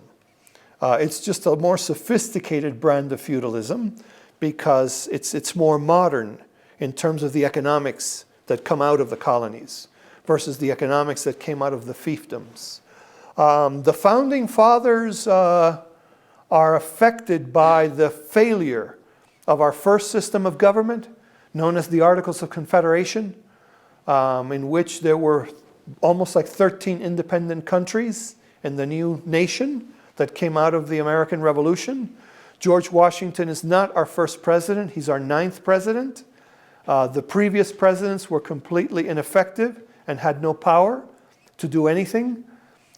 It's just a more sophisticated brand of feudalism because it's more modern in terms of the economics that come out of the colonies versus the economics that came out of the fiefdoms. The founding fathers are affected by the failure of our first system of government, known as the Articles of Confederation, in which there were almost like 13 independent countries in the new nation that came out of the American Revolution. George Washington is not our first president, he's our 9th president. The previous presidents were completely ineffective and had no power to do anything.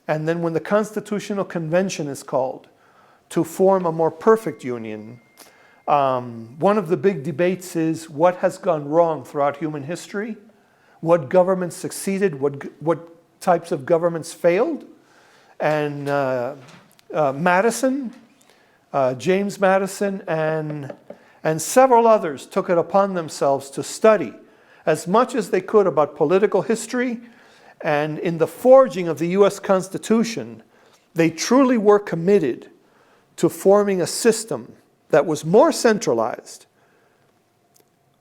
And then when the Constitutional Convention is called to form a more perfect union, one of the big debates is what has gone wrong throughout human history, what governments succeeded, what types of governments failed. And Madison, James Madison, and several others took it upon themselves to study as much as they could about political history. And in the forging of the U.S. Constitution, they truly were committed to forming a system that was more centralized,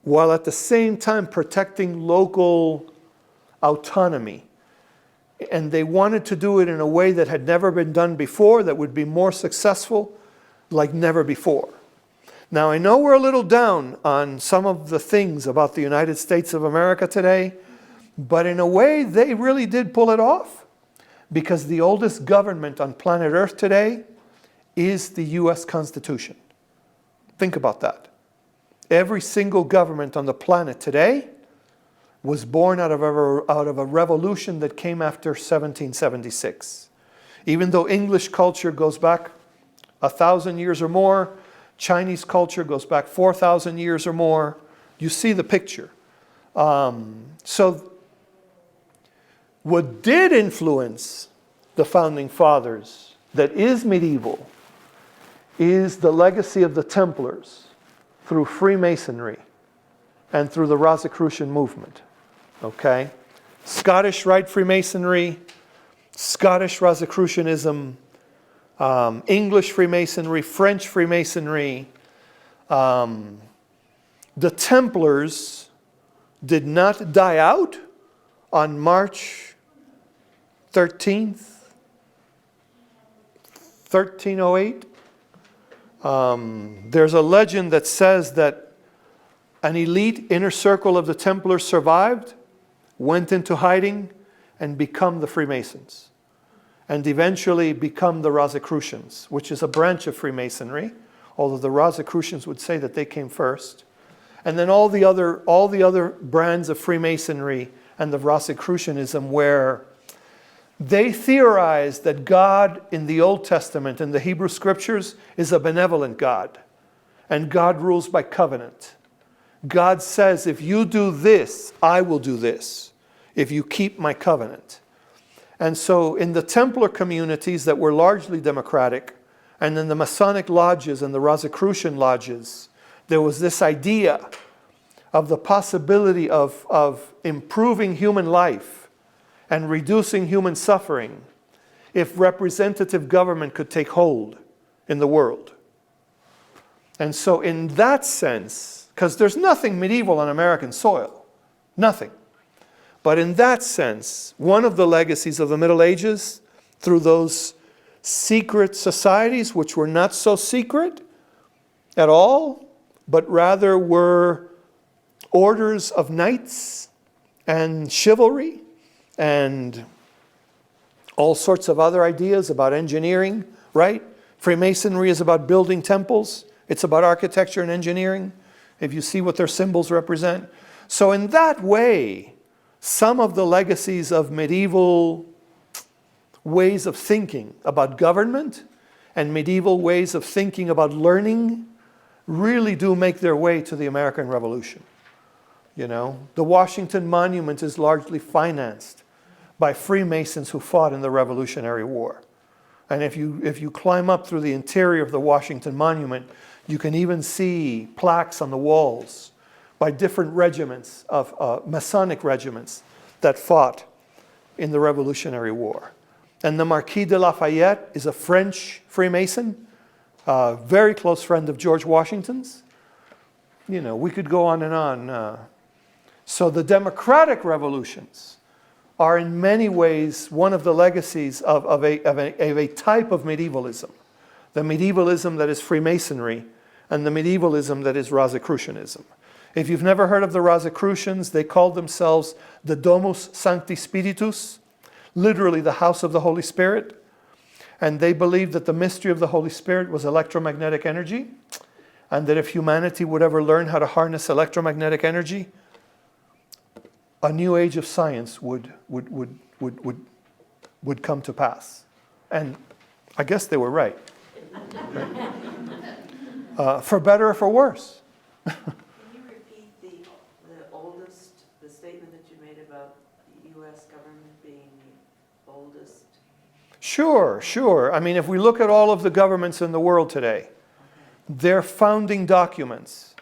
while at the same time protecting local autonomy. And they wanted to do it in a way that had never been done before, that would be more successful like never before. Now, I know we're a little down on some of the things about the United States of America today, but in a way, they really did pull it off, because the oldest government on planet Earth today is the U.S. Constitution. Think about that. Every single government on the planet today was born out of a revolution that came after 1776. Even though English culture goes back 1,000 years or more, Chinese culture goes back 4,000 years or more, you see the picture. So what did influence the founding fathers that is medieval is the legacy of the Templars through Freemasonry and through the Rosicrucian movement. Okay? Scottish Rite Freemasonry, Scottish Rosicrucianism, English Freemasonry, French Freemasonry, the Templars did not die out on March 13th, 1308. There's a legend that says that an elite inner circle of the Templars survived, went into hiding, and become the Freemasons, and eventually become the Rosicrucians, which is a branch of Freemasonry, although the Rosicrucians would say that they came first. And then all the other brands of Freemasonry and of Rosicrucianism, where they theorized that God in the Old Testament, in the Hebrew Scriptures, is a benevolent God. And God rules by covenant. God says, if you do this, I will do this, if you keep my covenant. And so in the Templar communities that were largely democratic, and in the Masonic lodges and the Rosicrucian lodges, there was this idea of the possibility of improving human life and reducing human suffering if representative government could take hold in the world. And so in that sense, because there's nothing medieval on American soil, nothing. But in that sense, one of the legacies of the Middle Ages, through those secret societies, which were not so secret at all, but rather were orders of knights and chivalry and all sorts of other ideas about engineering, right? Freemasonry is about building temples. It's about architecture and engineering, if you see what their symbols represent. So in that way, some of the legacies of medieval ways of thinking about government and medieval ways of thinking about learning really do make their way to the American Revolution. You know, the Washington Monument is largely financed by Freemasons who fought in the Revolutionary War. And if you climb up through the interior of the Washington Monument, you can even see plaques on the walls by different regiments of Masonic regiments that fought in the Revolutionary War. And the Marquis de Lafayette is a French Freemason, a very close friend of George Washington's. You know, we could go on and on. So the democratic revolutions are in many ways one of the legacies of a type of medievalism. The medievalism that is Freemasonry and the medievalism that is Rosicrucianism. If you've never heard of the Rosicrucians, they called themselves the Domus Sancti Spiritus, literally the house of the Holy Spirit. And they believed that the mystery of the Holy Spirit was electromagnetic energy, and that if humanity would ever learn how to harness electromagnetic energy, a new age of science would come to pass. And I guess they were right. For better or for worse. Can you repeat the statement that you made about the U.S. government being the oldest? Sure. I mean, if we look at all of the governments in the world today, their founding documents,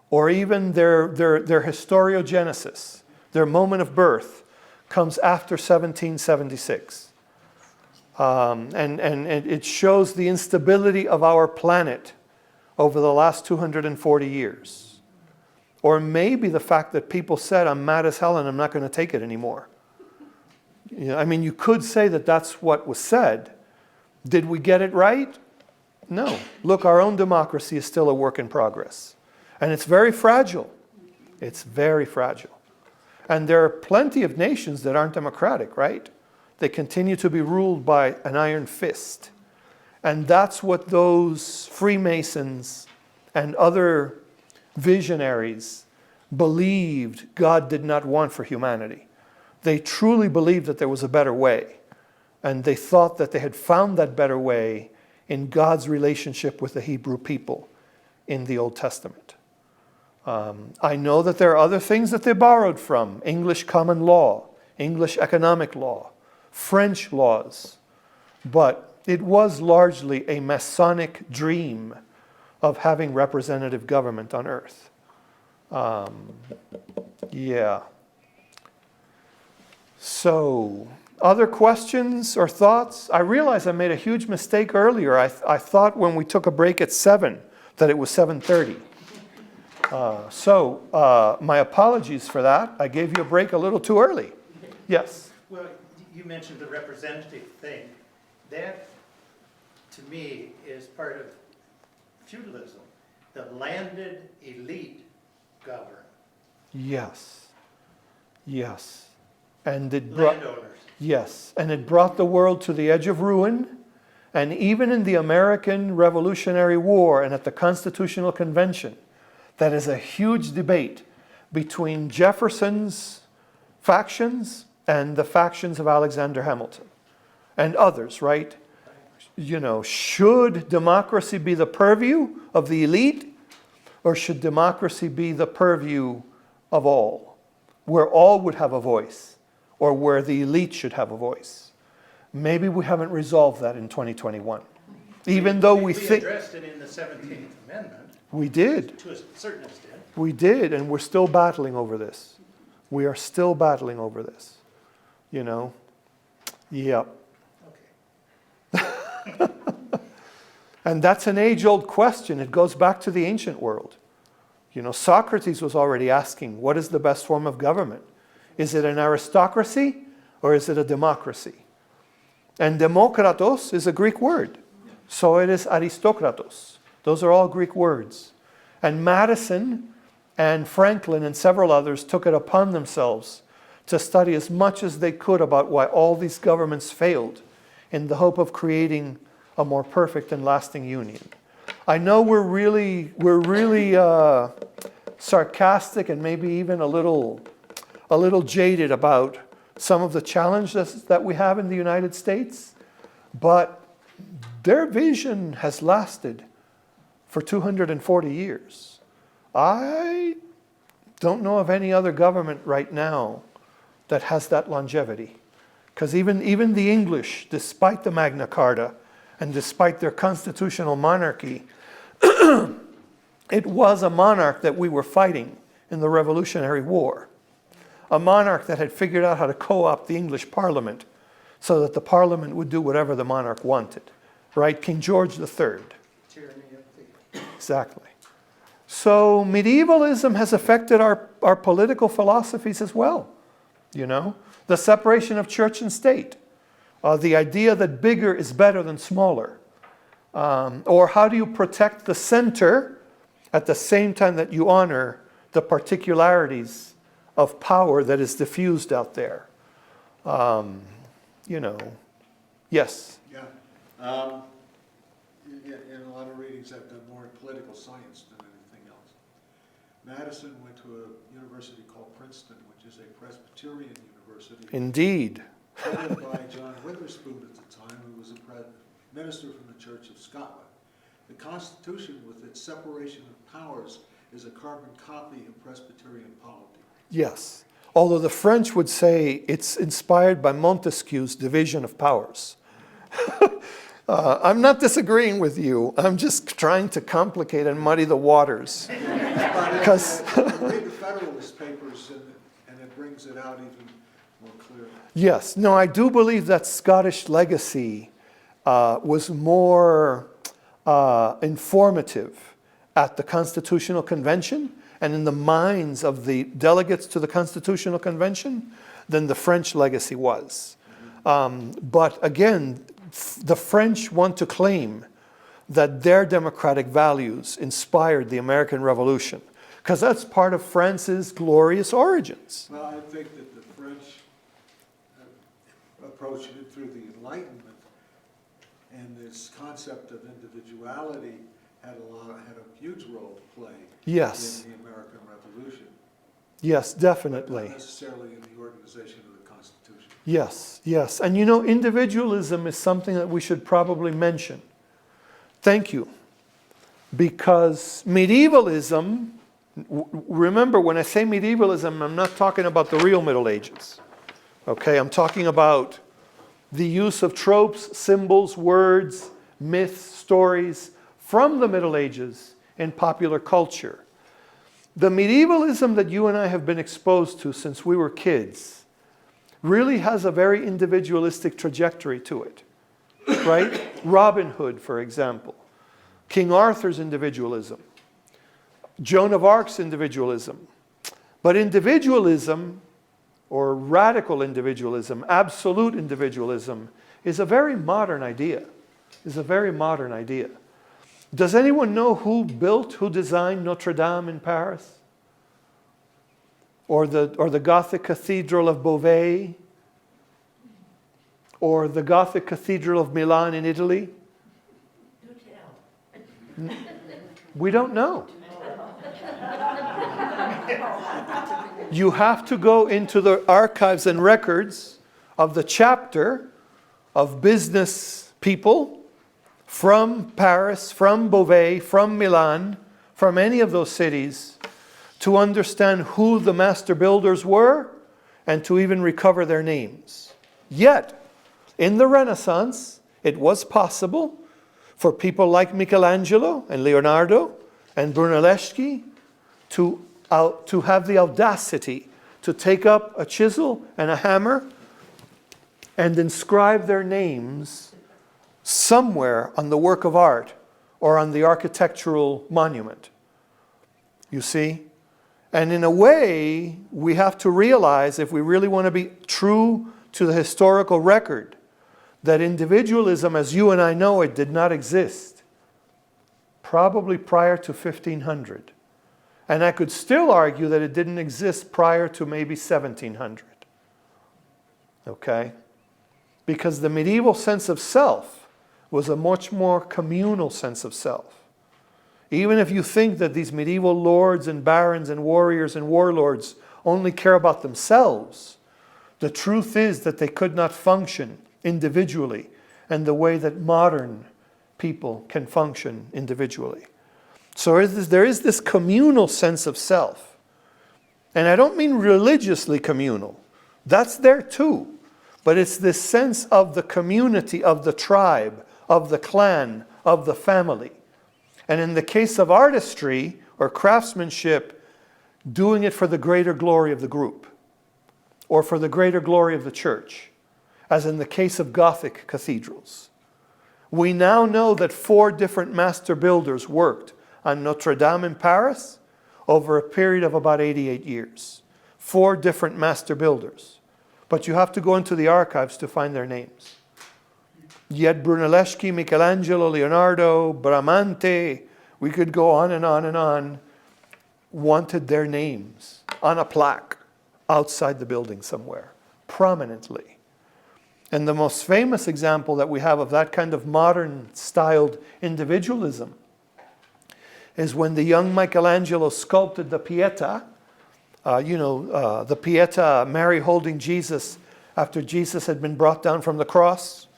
or even their historiogenesis, their moment of birth, comes after 1776. And it shows the instability of our planet over the last 240 years. Or maybe the fact that people said, I'm mad as hell and I'm not going to take it anymore. You know, I mean, you could say that that's what was said. Did we get it right? No. Look, our own democracy is still a work in progress. And it's very fragile. It's very fragile. And there are plenty of nations that aren't democratic, right? They continue to be ruled by an iron fist. And that's what those Freemasons and other visionaries believed God did not want for humanity. They truly believed that there was a better way. And they thought that they had found that better way in God's relationship with the Hebrew people in the Old Testament. I know that there are other things that they borrowed from. English common law, English economic law, French laws. But it was largely a Masonic dream of having representative government on earth. Yeah. So, other questions or thoughts? I realize I made a huge mistake earlier. I thought when we took a break at 7 that it was 7:30. My apologies for that. I gave you a break a little too early. Yes? Well, you mentioned the representative thing. That, to me, is part of feudalism. The landed elite govern. Yes. Yes. And it brought... Landowners. Yes, and it brought the world to the edge of ruin. And even in the American Revolutionary War and at the Constitutional Convention, that is a huge debate between Jefferson's factions and the factions of Alexander Hamilton and others, right? You know, should democracy be the purview of the elite, or should democracy be the purview of all, where all would have a voice, or where the elite should have a voice? Maybe we haven't resolved that in 2021. Even though we think... We addressed it in the 17th Amendment. We did. To a certain extent. We did, and we're still battling over this. We are still battling over this. You know? Yep. Okay. And that's an age-old question. It goes back to the ancient world. You know, Socrates was already asking, what is the best form of government? Is it an aristocracy or is it a democracy? And demokratos is a Greek word. So it is aristokratos. Those are all Greek words. And Madison and Franklin and several others took it upon themselves to study as much as they could about why all these governments failed in the hope of creating a more perfect and lasting union. I know we're really sarcastic and maybe even a little jaded about some of the challenges that we have in the United States, but their vision has lasted for 240 years. I don't know of any other government right now that has that longevity. Because even the English, despite the Magna Carta and despite their constitutional monarchy, it was a monarch that we were fighting in the Revolutionary War. A monarch that had figured out how to co-opt the English Parliament so that the Parliament would do whatever the monarch wanted. Right? King George III. Tyranny of the... Exactly. So medievalism has affected our political philosophies as well. You know? The separation of church and state. The idea that bigger is better than smaller. Or how do you protect the center at the same time that you honor the particularities of power that is diffused out there? You know. Yes? Yeah. In a lot of readings I've done more in political science than anything else. Madison went to a university called Princeton, which is a Presbyterian university. Indeed. Headed by John Witherspoon at the time, who was a minister from the Church of Scotland. The Constitution, with its separation of powers, is a carbon copy of Presbyterian polity. Yes. Although the French would say it's inspired by Montesquieu's division of powers. I'm not disagreeing with you. I'm just trying to complicate and muddy the waters. Because read the Federalist Papers and it brings it out even more clearly. Yes. No, I do believe that Scottish legacy was more informative at the Constitutional Convention and in the minds of the delegates to the Constitutional Convention than the French legacy was. But again, the French want to claim that their democratic values inspired the American Revolution, because that's part of France's glorious origins. Well, I think that the French approached it through the Enlightenment, and this concept of individuality had a huge role to play Yes. in the American Revolution. Yes, definitely. Not necessarily in the organization of the Constitution. Yes, yes. And you know, individualism is something that we should probably mention. Thank you. Because medievalism, remember when I say medievalism, I'm not talking about the real Middle Ages. Okay, I'm talking about the use of tropes, symbols, words, myths, stories from the Middle Ages in popular culture. The medievalism that you and I have been exposed to since we were kids really has a very individualistic trajectory to it, right? Robin Hood, for example. King Arthur's individualism. Joan of Arc's individualism. But individualism, or radical individualism, absolute individualism, is a very modern idea. Is a very modern idea. Does anyone know who designed Notre Dame in Paris? Or the Gothic Cathedral of Beauvais? Or the Gothic Cathedral of Milan in Italy? Do tell. We don't know. You have to go into the archives and records of the chapter of business people from Paris, from Beauvais, from Milan, from any of those cities, to understand who the master builders were and to even recover their names. Yet, in the Renaissance, it was possible for people like Michelangelo and Leonardo and Brunelleschi to have the audacity to take up a chisel and a hammer and inscribe their names somewhere on the work of art or on the architectural monument. You see? And in a way, we have to realize, if we really want to be true to the historical record, that individualism, as you and I know it, did not exist probably prior to 1500. And I could still argue that it didn't exist prior to maybe 1700. Okay? Because the medieval sense of self was a much more communal sense of self. Even if you think that these medieval lords and barons and warriors and warlords only care about themselves, the truth is that they could not function individually in the way that modern people can function individually. So there is this communal sense of self. And I don't mean religiously communal. That's there too. But it's this sense of the community, of the tribe, of the clan, of the family. And in the case of artistry or craftsmanship, doing it for the greater glory of the group or for the greater glory of the church, as in the case of Gothic cathedrals. We now know that 4 different master builders worked on Notre Dame in Paris over a period of about 88 years. 4 different master builders. But you have to go into the archives to find their names. Yet Brunelleschi, Michelangelo, Leonardo, Bramante, we could go on and on and on, wanted their names on a plaque outside the building somewhere, prominently. And the most famous example that we have of that kind of modern-styled individualism is when the young Michelangelo sculpted the Pietà, the Pietà, Mary holding Jesus after Jesus had been brought down from the cross.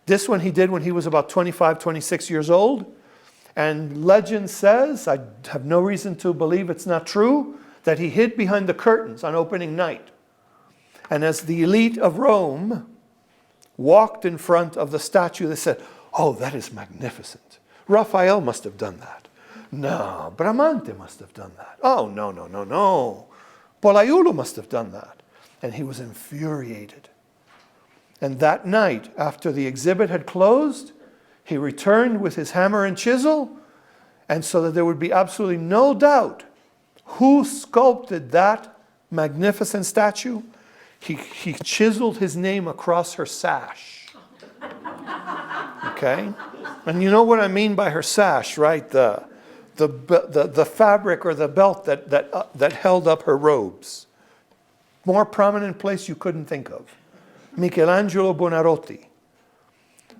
This one he did when he was about 25, 26 years old. And legend says, I have no reason to believe it's not true, that he hid behind the curtains on opening night. And as the elite of Rome walked in front of the statue, they said, "Oh, that is magnificent. Raphael must have done that. No, Bramante must have done that. Oh, no. Pollaiuolo must have done that." And he was infuriated. And that night, after the exhibit had closed, he returned with his hammer and chisel, and so that there would be absolutely no doubt who sculpted that magnificent statue, he chiseled his name across her sash. Okay? And you know what I mean by her sash, right? The fabric or the belt that held up her robes. More prominent place you couldn't think of. Michelangelo Buonarroti.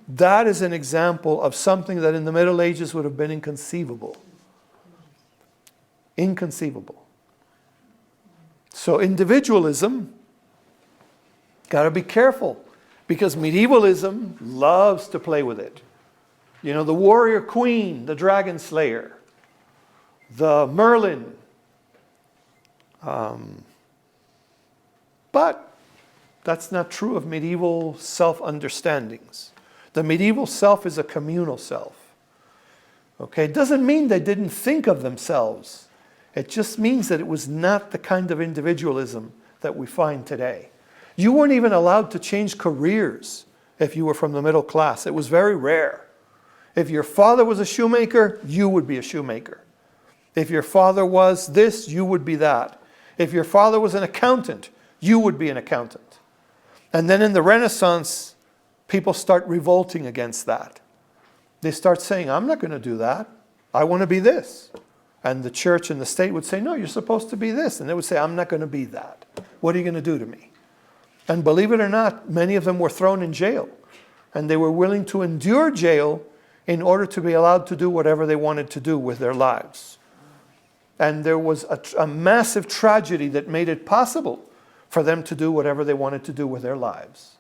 That is an example of something that in the Middle Ages would have been inconceivable. Inconceivable. So individualism, got to be careful, because medievalism loves to play with it. You know, the warrior queen, the dragon slayer, the Merlin. But that's not true of medieval self-understandings. The medieval self is a communal self. Okay, it doesn't mean they didn't think of themselves. It just means that it was not the kind of individualism that we find today. You weren't even allowed to change careers if you were from the middle class. It was very rare. If your father was a shoemaker, you would be a shoemaker. If your father was this, you would be that. If your father was an accountant, you would be an accountant. And then in the Renaissance, people start revolting against that. They start saying, I'm not going to do that. I want to be this. And the church and the state would say, no, you're supposed to be this. And they would say, I'm not going to be that. What are you going to do to me? And believe it or not, many of them were thrown in jail. And they were willing to endure jail in order to be allowed to do whatever they wanted to do with their lives. And there was a massive tragedy that made it possible for them to do whatever they wanted to do with their lives.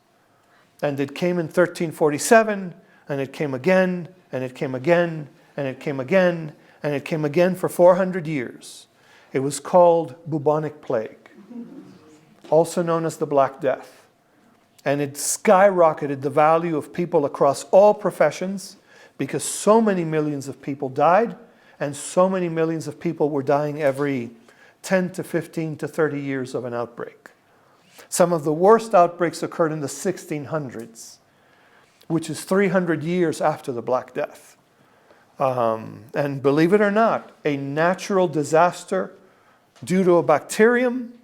And it came in 1347, and it came again, and it came again, and it came again, and it came again for 400 years. It was called bubonic plague, also known as the Black Death. And it skyrocketed the value of people across all professions because so many millions of people died, and so many millions of people were dying every 10 to 15 to 30 years of an outbreak. Some of the worst outbreaks occurred in the 1600s, which is 300 years after the Black Death. And believe it or not, a natural disaster due to a bacterium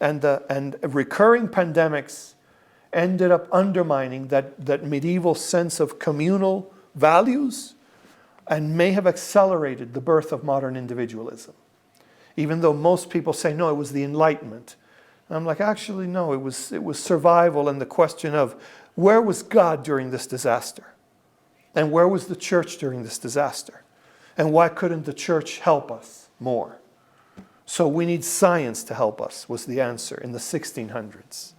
and recurring pandemics ended up undermining that medieval sense of communal values and may have accelerated the birth of modern individualism. Even though most people say, no, it was the Enlightenment. And I'm like, actually, no, it was survival and the question of where was God during this disaster? And where was the church during this disaster? And why couldn't the church help us more? So we need science to help us, was the answer in the 1600s.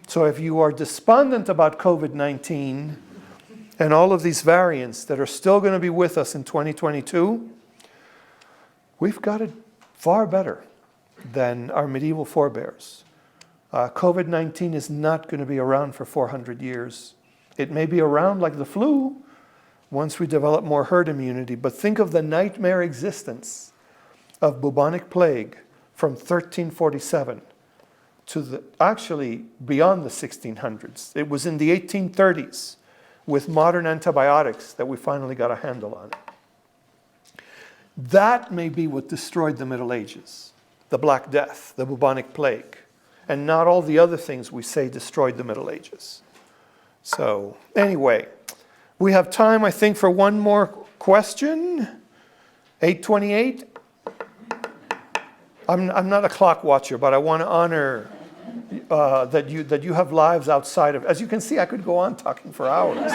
So if you are despondent about COVID-19 and all of these variants that are still going to be with us in 2022, we've got it far better than our medieval forebears. COVID-19 is not going to be around for 400 years. It may be around like the flu once we develop more herd immunity, but think of the nightmare existence of bubonic plague from 1347 to actually beyond the 1600s. It was in the 1830s with modern antibiotics that we finally got a handle on it. That may be what destroyed the Middle Ages, the Black Death, the bubonic plague, and not all the other things we say destroyed the Middle Ages. So anyway, we have time, I think, for one more question. 8:28. I'm not a clock watcher, but I want to honor that you have lives outside of. As you can see, I could go on talking for hours.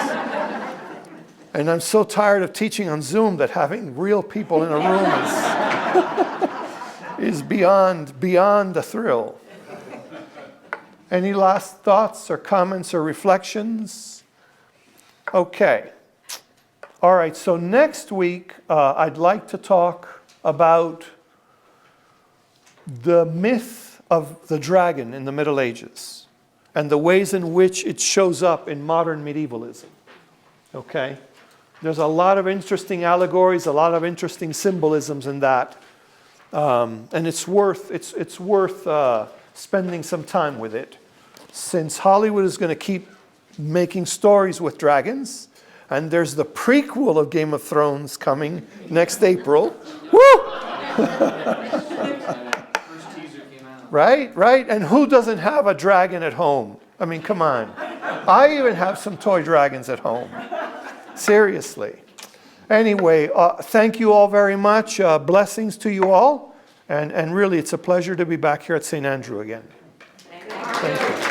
And I'm so tired of teaching on Zoom that having real people in a room is beyond a thrill. Any last thoughts or comments or reflections? Okay. All right, so next week I'd like to talk about the myth of the dragon in the Middle Ages and the ways in which it shows up in modern medievalism. Okay? There's a lot of interesting allegories, a lot of interesting symbolisms in that. And it's worth spending some time with it. Since Hollywood is going to keep making stories with dragons, and there's the prequel of Game of Thrones coming next April. Woo! Right? And who doesn't have a dragon at home? I mean, come on. I even have some toy dragons at home. Seriously. Anyway, thank you all very much. Blessings to you all. And really, it's a pleasure to be back here at St. Andrew again. Thank you.